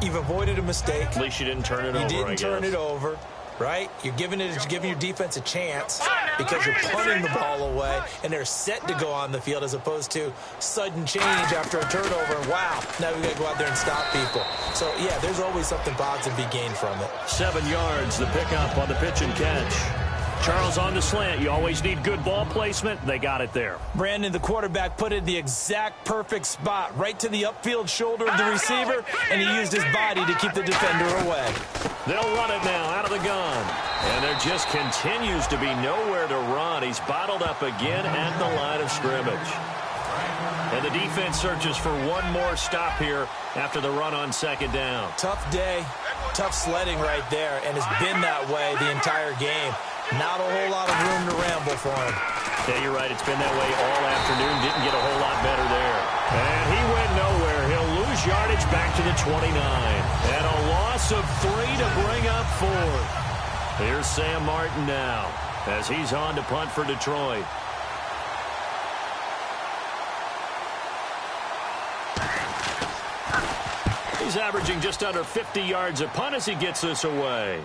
you've avoided a mistake. At least you didn't turn it over, I guess. You didn't turn it over. Right? You're giving your defense a chance because you're punting the ball away and they're set to go on the field as opposed to sudden change after a turnover. And wow, now we got to go out there and stop people. So, yeah, there's always something positive to be gained from it. 7 yards, the pickup on the pitch and catch. Charles on the slant. You always need good ball placement. They got it there. Brandon, the quarterback, put it in the exact perfect spot, right to the upfield shoulder of the receiver, and he used his body to keep the defender away. They'll run it now out of the gun. And there just continues to be nowhere to run. He's bottled up again at the line of scrimmage. And the defense searches for one more stop here after the run on second down. Tough day, tough sledding right there, and it's been that way the entire game. Not a whole lot of room to ramble for him. Yeah, you're right. It's been that way all afternoon. Didn't get a whole lot better there. And he went nowhere. He'll lose yardage back to the 29. And a loss of 3 to bring up 4. Here's Sam Martin now as he's on to punt for Detroit. He's averaging just under 50 yards a punt as he gets this away.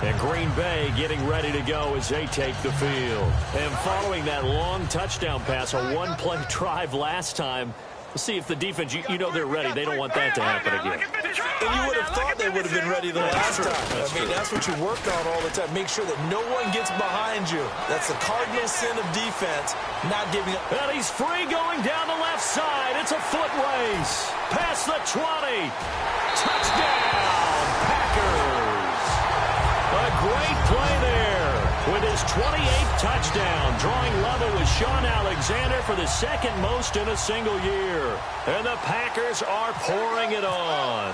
And Green Bay getting ready to go as they take the field. And following that long touchdown pass, a one-play drive last time, we'll see if the defense, you know they're ready. They don't want that to happen again. And you would have thought they would have been ready the last time. That's what you work on all the time. Make sure that no one gets behind you. That's the cardinal sin of defense, not giving up. And he's free going down the left side. It's a foot race. Past the 20. Touchdown, Packers. A great play there with his 28th touchdown, drawing level with Sean Alexander for the second most in a single year. And the Packers are pouring it on.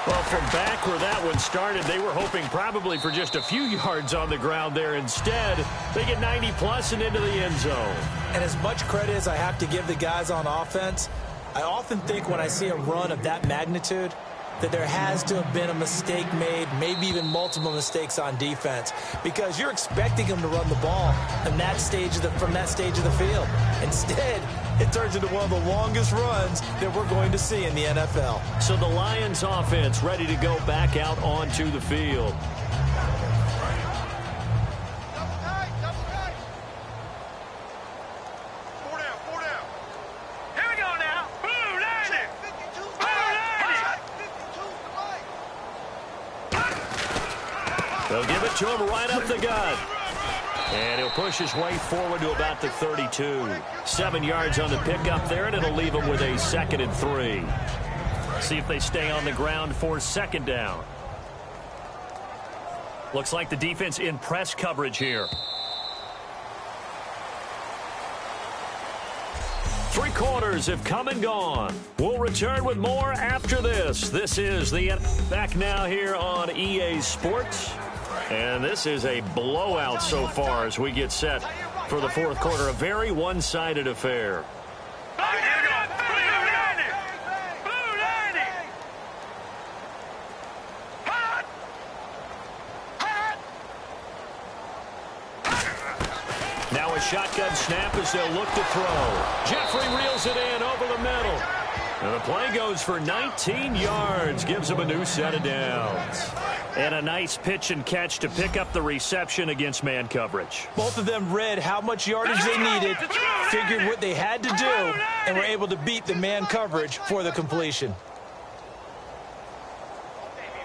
Well, from back where that one started, they were hoping probably for just a few yards on the ground there. Instead, they get 90-plus and into the end zone. And as much credit as I have to give the guys on offense, I often think when I see a run of that magnitude that there has to have been a mistake made, maybe even multiple mistakes on defense, because you're expecting them to run the ball from that stage of the field. Instead, it turns into one of the longest runs that we're going to see in the NFL. So the Lions offense ready to go back out onto the field. They'll give it to him right up the gut. And he'll push his way forward to about the 32. 7 yards on the pickup there, and it'll leave him with a 2nd and 3. See if they stay on the ground for second down. Looks like the defense in press coverage here. 3 quarters have come and gone. We'll return with more after this. This is the back now here on EA Sports. And this is a blowout so far as we get set for the fourth quarter. A very one-sided affair. Now a shotgun snap as they'll look to throw. Jeffrey reels it in over the middle. And the play goes for 19 yards. Gives them a new set of downs. And a nice pitch and catch to pick up the reception against man coverage. Both of them read how much yardage they needed, figured what they had to do, and were able to beat the man coverage for the completion.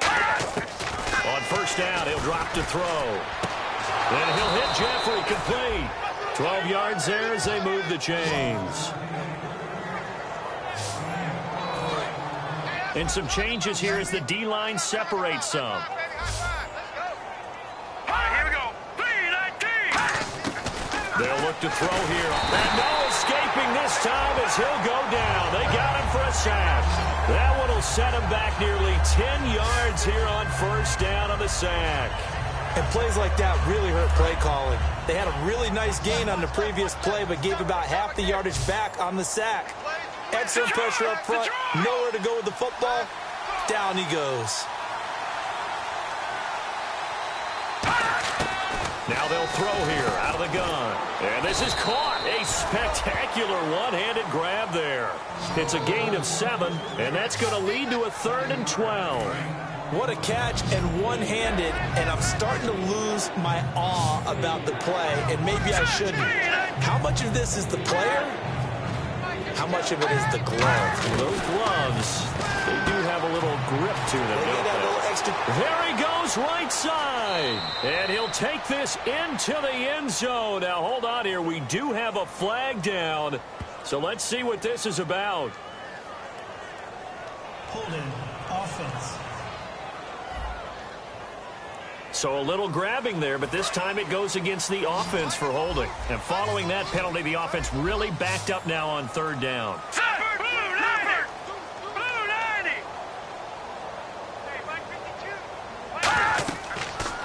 On first down, he'll drop to throw. And he'll hit Jeffrey complete. 12 yards there as they move the chains. And some changes here as the D-line separates some. Here we go. 3-19. They'll look to throw here. And no escaping this time as he'll go down. They got him for a sack. That one will set him back nearly 10 yards here on first down on the sack. And plays like that really hurt play calling. They had a really nice gain on the previous play, but gave about half the yardage back on the sack. Excellent pressure up front. Nowhere to go with the football. Down he goes. Now they'll throw here out of the gun. And this is caught. A spectacular one-handed grab there. It's a gain of 7, and that's going to lead to a 3rd and 12. What a catch and one-handed, and I'm starting to lose my awe about the play, and maybe I shouldn't. How much of this is the player? How much of it is the glove? Those gloves, they do have a little grip to them, don't they? Little extra. There he goes, right side. And he'll take this into the end zone. Now, hold on here. We do have a flag down. So let's see what this is about. Holding offense. So a little grabbing there, but this time it goes against the offense for holding. And following that penalty, the offense really backed up now on 3rd down.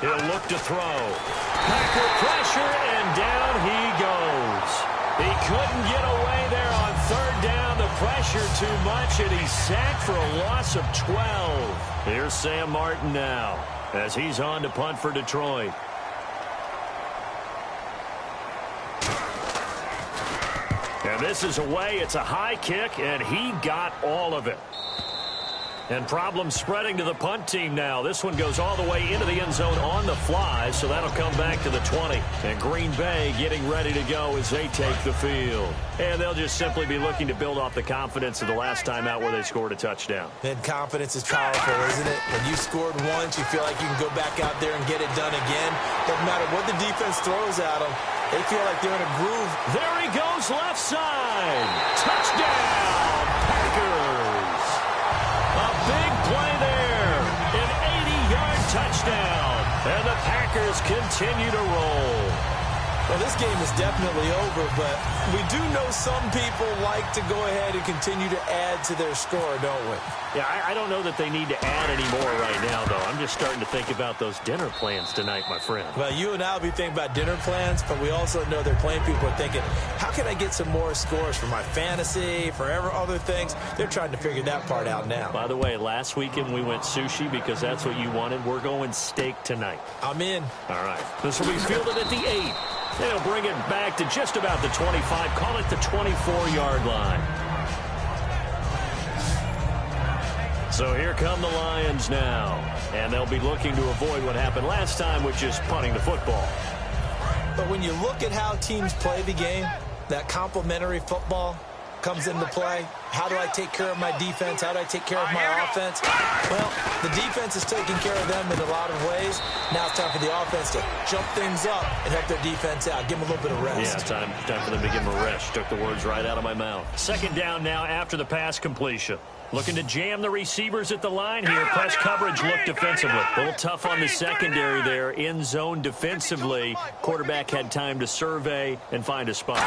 He'll look to throw. Packer pressure, and down he goes. He couldn't get away there on 3rd down. The pressure too much, and he's sacked for a loss of 12. Here's Sam Martin now, as he's on to punt for Detroit. And this is away. It's a high kick, and he got all of it. And problems spreading to the punt team now. This one goes all the way into the end zone on the fly, so that'll come back to the 20. And Green Bay getting ready to go as they take the field. And they'll just simply be looking to build off the confidence of the last time out where they scored a touchdown. And confidence is powerful, isn't it? When you scored once, you feel like you can go back out there and get it done again. Doesn't matter what the defense throws at them. They feel like they're in a groove. There he goes, left side. Touchdown, Packers. A big play there. An 80-yard touchdown. And the Packers continue to roll. Well, this game is definitely over, but we do know some people like to go ahead and continue to add to their score, don't we? Yeah, I don't know that they need to add any more right now, though. I'm just starting to think about those dinner plans tonight, my friend. Well, you and I will be thinking about dinner plans, but we also know they're playing people are thinking, how can I get some more scores for my fantasy, for other things? They're trying to figure that part out now. By the way, last weekend we went sushi because that's what you wanted. We're going steak tonight. I'm in. All right. This will be fielded at the 8. They'll bring it back to just about the 25. Call it the 24-yard line. So here come the Lions now. And they'll be looking to avoid what happened last time, which is punting the football. But when you look at how teams play the game, that complementary football comes into play. How do I take care of my defense? How do I take care of my offense? Well, the defense is taking care of them in a lot of ways. Now it's time for the offense to jump things up and help their defense out. Give them a little bit of rest. Yeah, time for them to give them a rest. Took the words right out of my mouth. 2nd down now after the pass completion. Looking to jam the receivers at the line here. Press coverage looked defensively. A little tough on the secondary there. In zone defensively. Quarterback had time to survey and find a spot.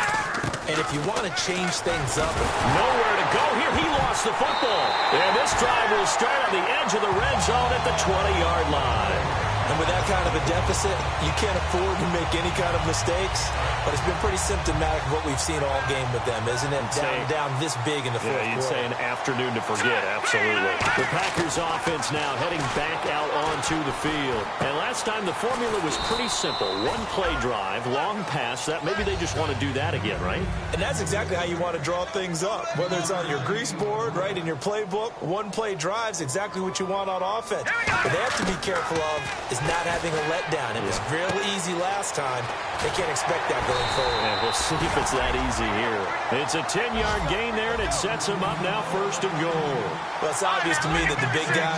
And if you want to change things up, nowhere to go here. He lost the football. And this drive will start on the edge of the red zone at the 20-yard line. And with that kind of a deficit, you can't afford to make any kind of mistakes. But it's been pretty symptomatic of what we've seen all game with them, isn't it? Down this big in the fourth quarter. You'd say an afternoon to forget, absolutely. The Packers offense now heading back out onto the field. And last time the formula was pretty simple. One play drive, long pass. That maybe they just want to do that again, right? And that's exactly how you want to draw things up. Whether it's on your grease board, right, in your playbook, one play drive's exactly what you want on offense. What they have to be careful of is not having a letdown. It was real easy last time. They can't expect that going forward. Yeah, we'll see if it's that easy here. It's a 10-yard gain there, and it sets him up now 1st and goal. Well, it's obvious to me that the big guy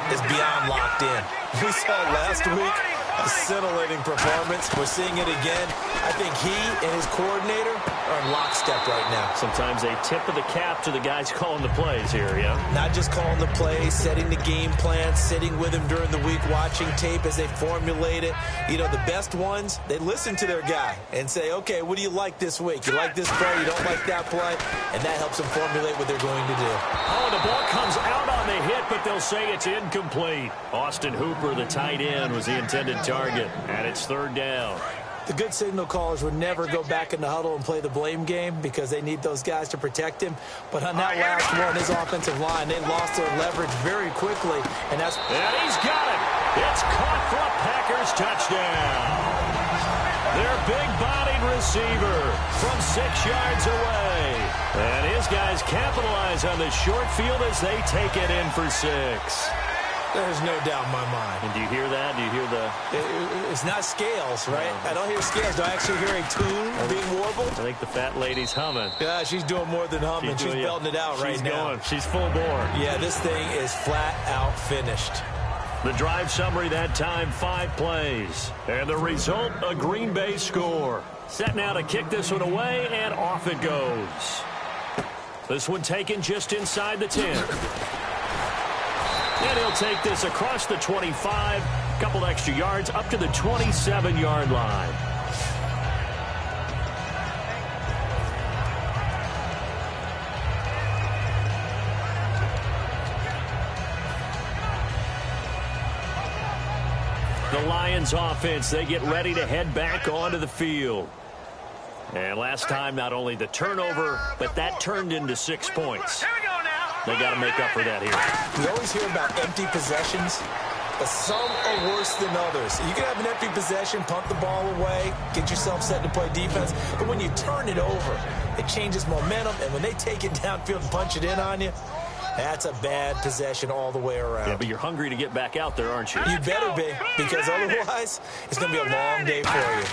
is beyond locked in. We saw last week a scintillating performance. We're seeing it again. I think he and his coordinator are in lockstep right now. Sometimes a tip of the cap to the guys calling the plays here, yeah? Not just calling the plays, setting the game plan, sitting with him during the week, watching tape as they formulate it. You know, the best ones, they listen to their guy and say, okay, what do you like this week? You like this play? You don't like that play? And that helps them formulate what they're going to do. Oh, the ball comes out on the hit, but they'll say it's incomplete. Austin Hooper, the tight end, was the intended target, and it's 3rd down. The good signal callers would never go back in the huddle and play the blame game because they need those guys to protect him. But on that last one, his offensive line, they lost their leverage very quickly. And he's got it. It's caught for a Packers touchdown. Their big-bodied receiver from 6 yards away. And his guys capitalize on the short field as they take it in for 6. There's no doubt in my mind. And do you hear that? Do you hear the... It's not scales, right? I don't hear scales. Do I actually hear a tune being warbled? I think the fat lady's humming. Yeah, she's doing more than humming. She's belting it out right now. She's full bore. Yeah, this thing is flat out finished. The drive summary that time, 5 plays. And the result, a Green Bay score. Set now to kick this one away, and off it goes. This one taken just inside the 10. And he'll take this across the 25, a couple extra yards, up to the 27-yard line. The Lions offense, they get ready to head back onto the field. And last time, not only the turnover, but that turned into 6 points. They got to make up for that here. We always hear about empty possessions, but some are worse than others. You can have an empty possession, punt the ball away, get yourself set to play defense, but when you turn it over, it changes momentum, and when they take it downfield and punch it in on you, that's a bad possession all the way around. Yeah, but you're hungry to get back out there, aren't you? You better be, because otherwise, it's going to be a long day for you.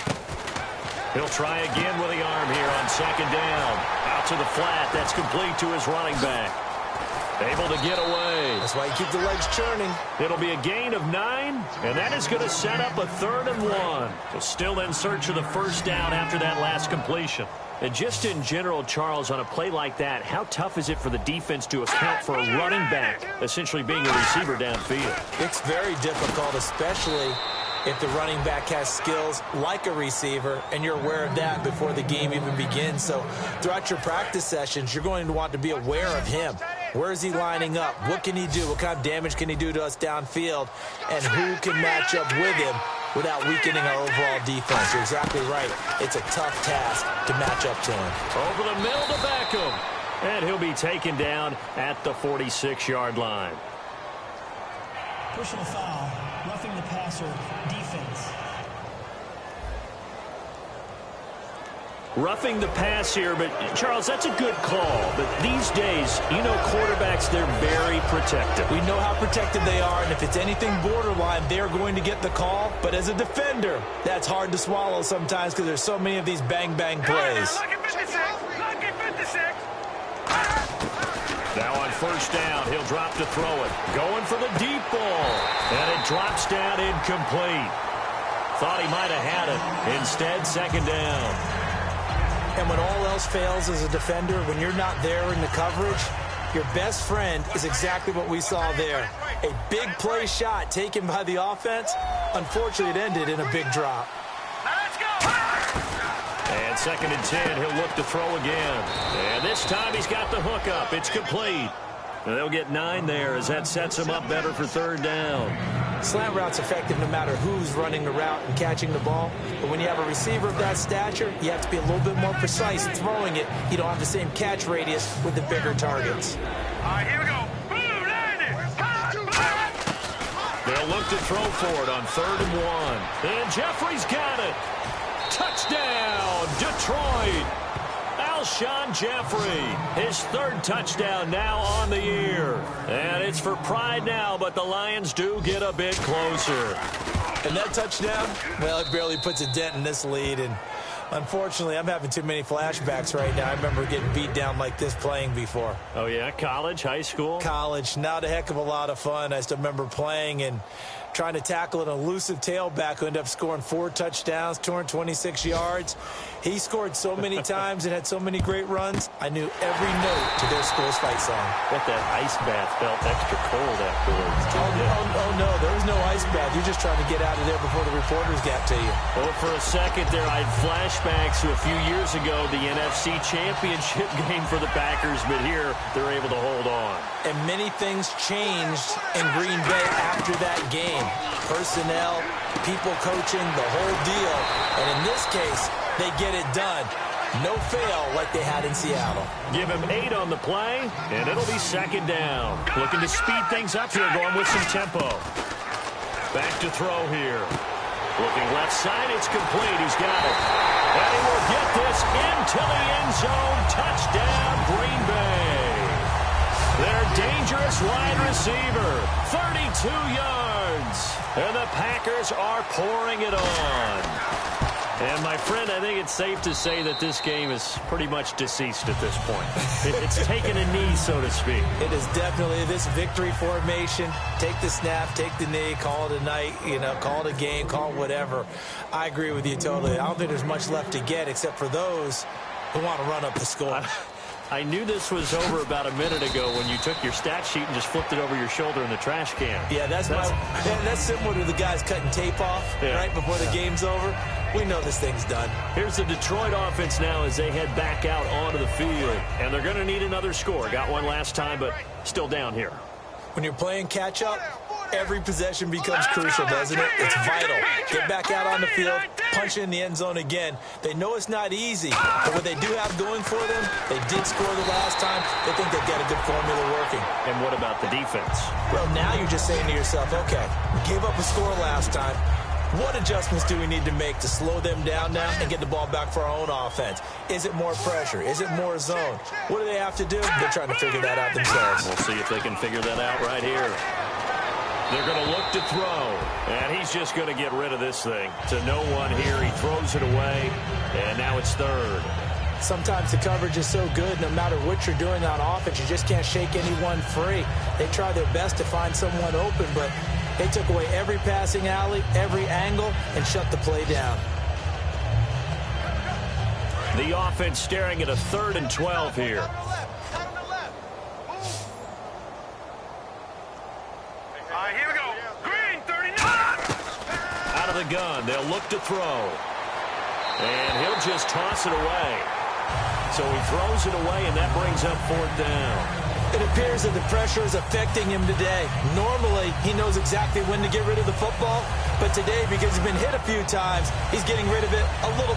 He'll try again with the arm here on 2nd down. Out to the flat. That's complete to his running back. Able to get away. That's why you keep the legs churning. It'll be a gain of 9, and that is going to set up a 3rd and 1. So still in search of the 1st down after that last completion. And just in general, Charles, on a play like that, how tough is it for the defense to account for a running back essentially being a receiver downfield? It's very difficult, especially if the running back has skills like a receiver, and you're aware of that before the game even begins. So throughout your practice sessions, you're going to want to be aware of him. Where is he lining up? What can he do? What kind of damage can he do to us downfield? And who can match up with him without weakening our overall defense? You're exactly right. It's a tough task to match up to him. Over the middle to Beckham. And he'll be taken down at the 46-yard line. Personal foul, roughing the passer, defense. Roughing the pass here, but Charles, that's a good call. But these days, you know, quarterbacks, they're very protective. We know how protective they are, and if it's anything borderline, they're going to get the call. But as a defender, that's hard to swallow sometimes because there's so many of these bang-bang plays. Now on 1st down, he'll drop to throw it. Going for the deep ball. And it drops down incomplete. Thought he might have had it. Instead, 2nd down. And when all else fails as a defender, when you're not there in the coverage, Your best friend is exactly what we saw there. A big play shot taken by the offense. Unfortunately, it ended in a big drop. Now let's go. And 2nd and 10, he'll look to throw again. And this time he's got the hook up. It's complete. And they'll get 9 there as that sets him up better for 3rd down. Slant route's effective no matter who's running the route and catching the ball. But when you have a receiver of that stature, you have to be a little bit more precise throwing it. You don't have the same catch radius with the bigger targets. All right, here we go. Boom, landed. They'll look to throw for it on 3rd and 1. And Jeffrey's got it. Touchdown, Detroit. Alshon Jeffrey, his 3rd touchdown now on the year. And it's for pride now, but the Lions do get a bit closer. And that touchdown, well, it barely puts a dent in this lead. And unfortunately, I'm having too many flashbacks right now. I remember getting beat down like this playing before. Oh, yeah? College, high school? College, not a heck of a lot of fun. I still remember playing and trying to tackle an elusive tailback who ended up scoring 4 touchdowns, 226 yards. He scored so many times and had so many great runs, I knew every note to their school's fight song. Bet that ice bath felt extra cold afterwards. Oh, no, there was no ice bath. You're just trying to get out of there before the reporters got to you. Well, for a second there, I had flashbacks to a few years ago, the NFC Championship game for the Packers, but here they're able to hold on. And many things changed in Green Bay after that game. Personnel, people coaching, the whole deal. And in this case, they get it done. No fail like they had in Seattle. Give him 8 on the play, and it'll be 2nd down. Looking to speed things up here, going with some tempo. Back to throw here. Looking left side, it's complete. He's got it. And he will get this into the end zone. Touchdown, Green Bay. Their dangerous wide receiver, 32 yards. And the Packers are pouring it on. And, my friend, I think it's safe to say that this game is pretty much deceased at this point. It's taken a knee, so to speak. It is definitely this victory formation. Take the snap, take the knee, call it a night, call it a game, call it whatever. I agree with you totally. I don't think there's much left to get except for those who want to run up the score. I knew this was over about a minute ago when you took your stat sheet and just flipped it over your shoulder in the trash can. Yeah, that's similar to the guys cutting tape off right before the game's over. We know this thing's done. Here's the Detroit offense now as they head back out onto the field. And they're going to need another score. Got one last time, but still down here. When you're playing catch-up, every possession becomes crucial, doesn't it? It's vital. Get back out on the field, punch in the end zone again. They know it's not easy, but what they do have going for them, they did score the last time. They think they've got a good formula working. And what about the defense? Well, now you're just saying to yourself, okay, we gave up a score last time. What adjustments do we need to make to slow them down now and get the ball back for our own offense? Is it more pressure? Is it more zone? What do they have to do? They're trying to figure that out themselves. We'll see if they can figure that out right here. They're going to look to throw, and he's just going to get rid of this thing. To no one here, he throws it away, and now it's 3rd. Sometimes the coverage is so good, no matter what you're doing on offense, you just can't shake anyone free. They try their best to find someone open, but they took away every passing alley, every angle, and shut the play down. The offense staring at a 3rd and 12 here. All right, here we go. Green, 39. Out of the gun, they'll look to throw. And he'll just toss it away. So he throws it away, and that brings up 4th down. It appears that the pressure is affecting him today. Normally, he knows exactly when to get rid of the football, but today, because he's been hit a few times, he's getting rid of it a little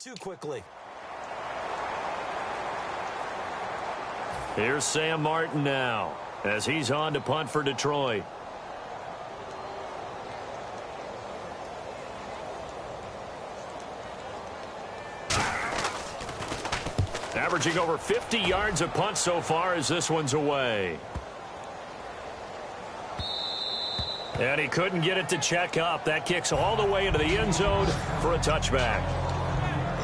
too quickly. Here's Sam Martin now as he's on to punt for Detroit. Averaging over 50 yards a punt so far as this one's away. And he couldn't get it to check up. That kicks all the way into the end zone for a touchback.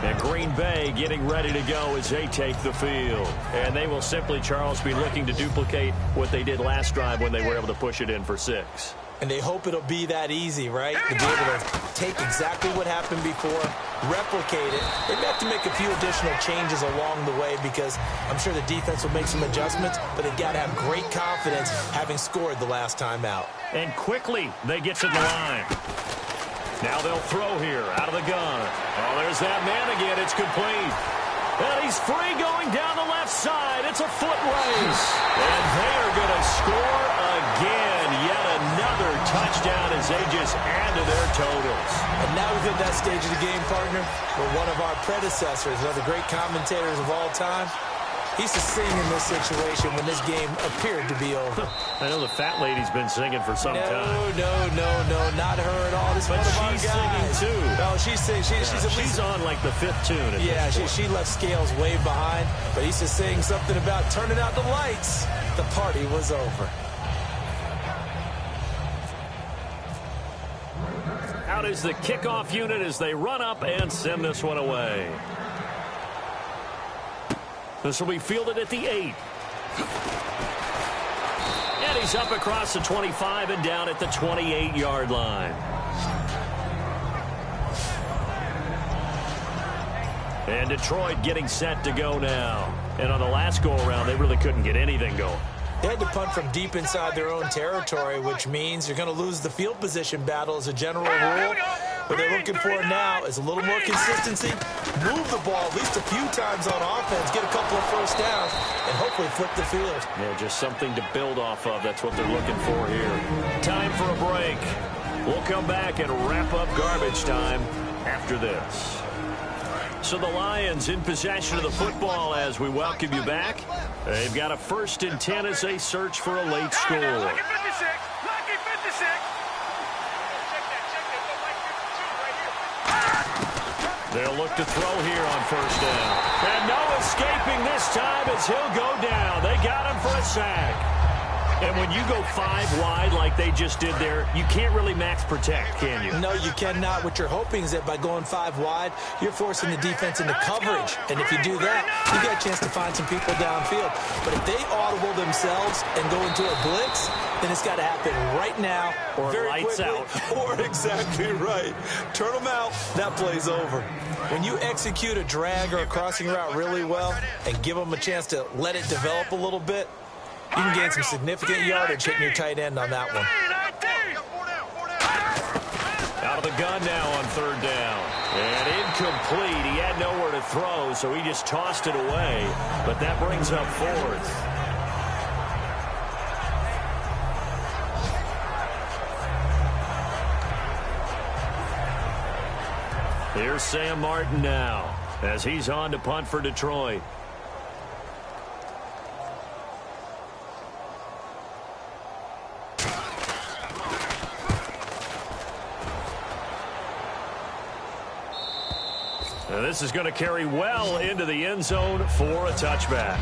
And Green Bay getting ready to go as they take the field. And they will simply, Charles, be looking to duplicate what they did last drive when they were able to push it in for 6. And they hope it'll be that easy, right? To be able to take exactly what happened before, replicate it. They may have to make a few additional changes along the way because I'm sure the defense will make some adjustments, but they've got to have great confidence having scored the last time out. And quickly, they get to the line. Now they'll throw here out of the gun. Oh, there's that man again. It's complete. And he's free going down the left side. It's a foot race. And they are going to score again. Yet another touchdown as they just add to their totals. And now we've hit that stage of the game, partner, where one of our predecessors, one of the great commentators of all time, he used to sing in this situation when this game appeared to be over. I know the fat lady's been singing for some time. No, not her at all. This but one of our she's guys. singing, too. No, she's singing. She's on like the 5th tune. Yeah, she left Scales way behind, but he used to sing something about turning out the lights. The party was over. Out is the kickoff unit as they run up and send this one away. This will be fielded at the 8. And he's up across the 25 and down at the 28-yard line. And Detroit getting set to go now. And on the last go-around, they really couldn't get anything going. They had to punt from deep inside their own territory, which means you're going to lose the field position battle as a general rule. What they're looking for now is a little more consistency, move the ball at least a few times on offense, get a couple of first downs, and hopefully flip the field. Yeah, just something to build off of. That's what they're looking for here. Time for a break. We'll come back and wrap up garbage time after this. So the Lions in possession of the football as we welcome you back. They've got a 1st and 10 as they search for a late score. Lucky 56. Lucky 56. They'll look to throw here on 1st down. And no escaping this time as he'll go down. They got him for a sack. And when you go 5 wide like they just did there, you can't really max protect, can you? No, you cannot. What you're hoping is that by going 5 wide, you're forcing the defense into coverage. And if you do that, you get a chance to find some people downfield. But if they audible themselves and go into a blitz, then it's got to happen right now or very lights quickly, out. Or exactly right. Turn them out, that play's over. When you execute a drag or a crossing route really well and give them a chance to let it develop a little bit, you can gain some significant yardage hitting your tight end on that one. Out of the gun now on 3rd down. And incomplete. He had nowhere to throw, so he just tossed it away. But that brings up 4th. Here's Sam Martin now as he's on to punt for Detroit. And this is going to carry well into the end zone for a touchback.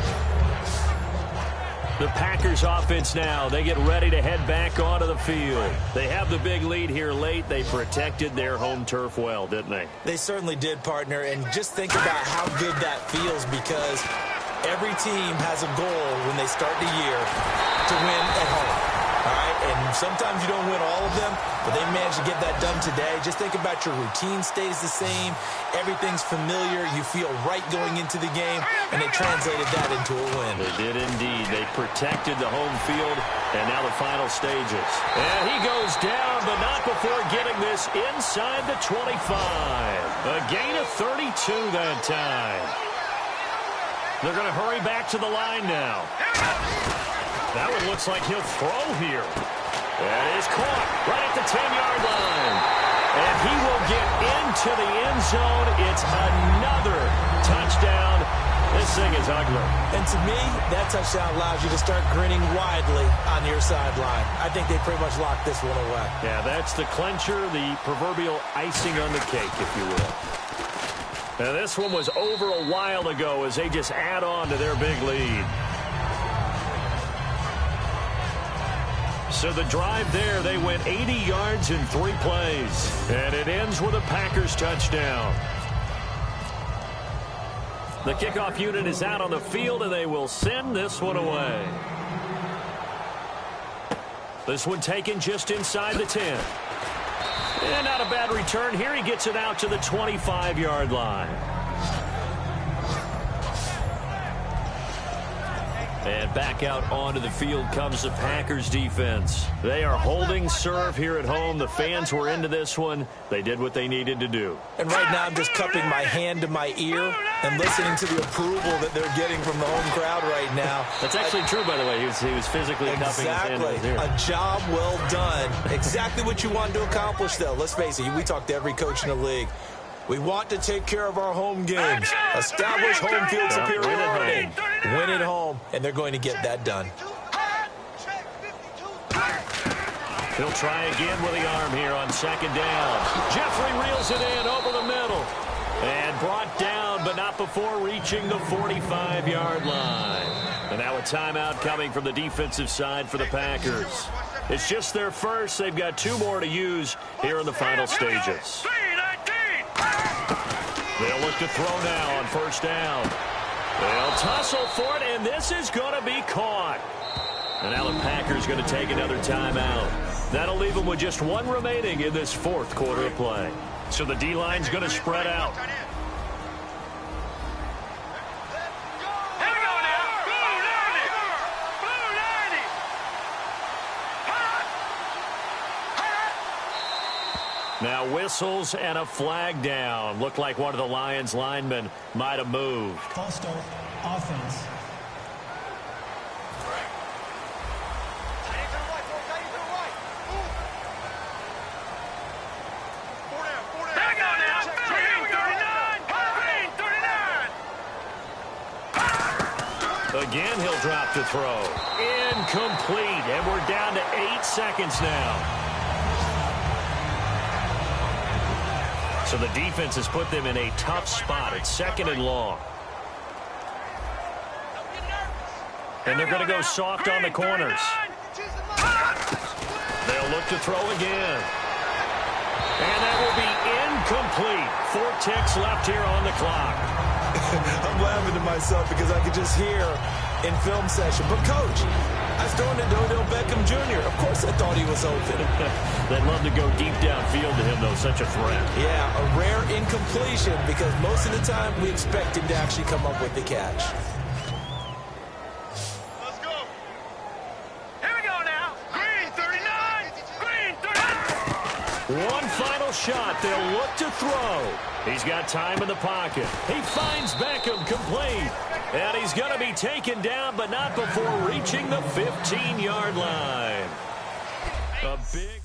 The Packers offense now, they get ready to head back onto the field. They have the big lead here late. They protected their home turf well, didn't they? They certainly did, partner. And just think about how good that feels because every team has a goal when they start the year to win at home. All right, and sometimes you don't win all of them, but they managed to get that done today. Just think about your routine stays the same. Everything's familiar. You feel right going into the game, and they translated that into a win. They did indeed. They protected the home field, and now the final stages. And he goes down, but not before getting this inside the 25. A gain of 32 that time. They're going to hurry back to the line now. That one looks like he'll throw here. That is caught right at the 10-yard line. And he will get into the end zone. It's another touchdown. This thing is ugly. And to me, that touchdown allows you to start grinning widely on your sideline. I think they pretty much locked this one away. Yeah, that's the clincher, the proverbial icing on the cake, if you will. Now, this one was over a while ago as they just add on to their big lead. So the drive there, they went 80 yards in 3 plays. And it ends with a Packers touchdown. The kickoff unit is out on the field, and they will send this one away. This one taken just inside the 10. And not a bad return here. He gets it out to the 25-yard line. And back out onto the field comes the Packers defense. They are holding serve here at home. The fans were into this one. They did what they needed to do. And right now I'm just cupping my hand to my ear and listening to the approval that they're getting from the home crowd right now. That's actually true, by the way. He was physically cupping his hand to his ear. A job well done. Exactly what you want to accomplish, though. Let's face it, we talk to every coach in the league. We want to take care of our home games, establish home field superiority, win at home, and they're going to get that done. He'll try again with the arm here on second down. Jeffrey reels it in over the middle and brought down, but not before reaching the 45-yard line. And now a timeout coming from the defensive side for the Packers. It's just their first. They've got 2 more to use here in the final stages. They'll look to throw now on first down. They'll tussle for it, and this is going to be caught. And now the Packers going to take another timeout. That'll leave them with just 1 remaining in this 4th quarter of play. So the D-line's going to spread out. Now whistles and a flag down. Looked like one of the Lions linemen might have moved. False start, offense. Again, he'll drop to throw. Incomplete, and we're down to 8 seconds now. So the defense has put them in a tough spot. It's 2nd and long. And they're going to go soft on the corners. They'll look to throw again. And that will be incomplete. 4 ticks left here on the clock. I'm laughing to myself because I could just hear in film session, but coach, I was throwing to Odell Beckham Jr. Of course I thought he was open. They'd love to go deep downfield to him, though. Such a threat. Yeah, a rare incompletion because most of the time we expect him to actually come up with the catch. Let's go. Here we go now. Green 39. Green 39. One final shot. They'll look to throw. He's got time in the pocket. He finds Beckham complete. And he's going to be taken down, but not before reaching the 15-yard line. A big...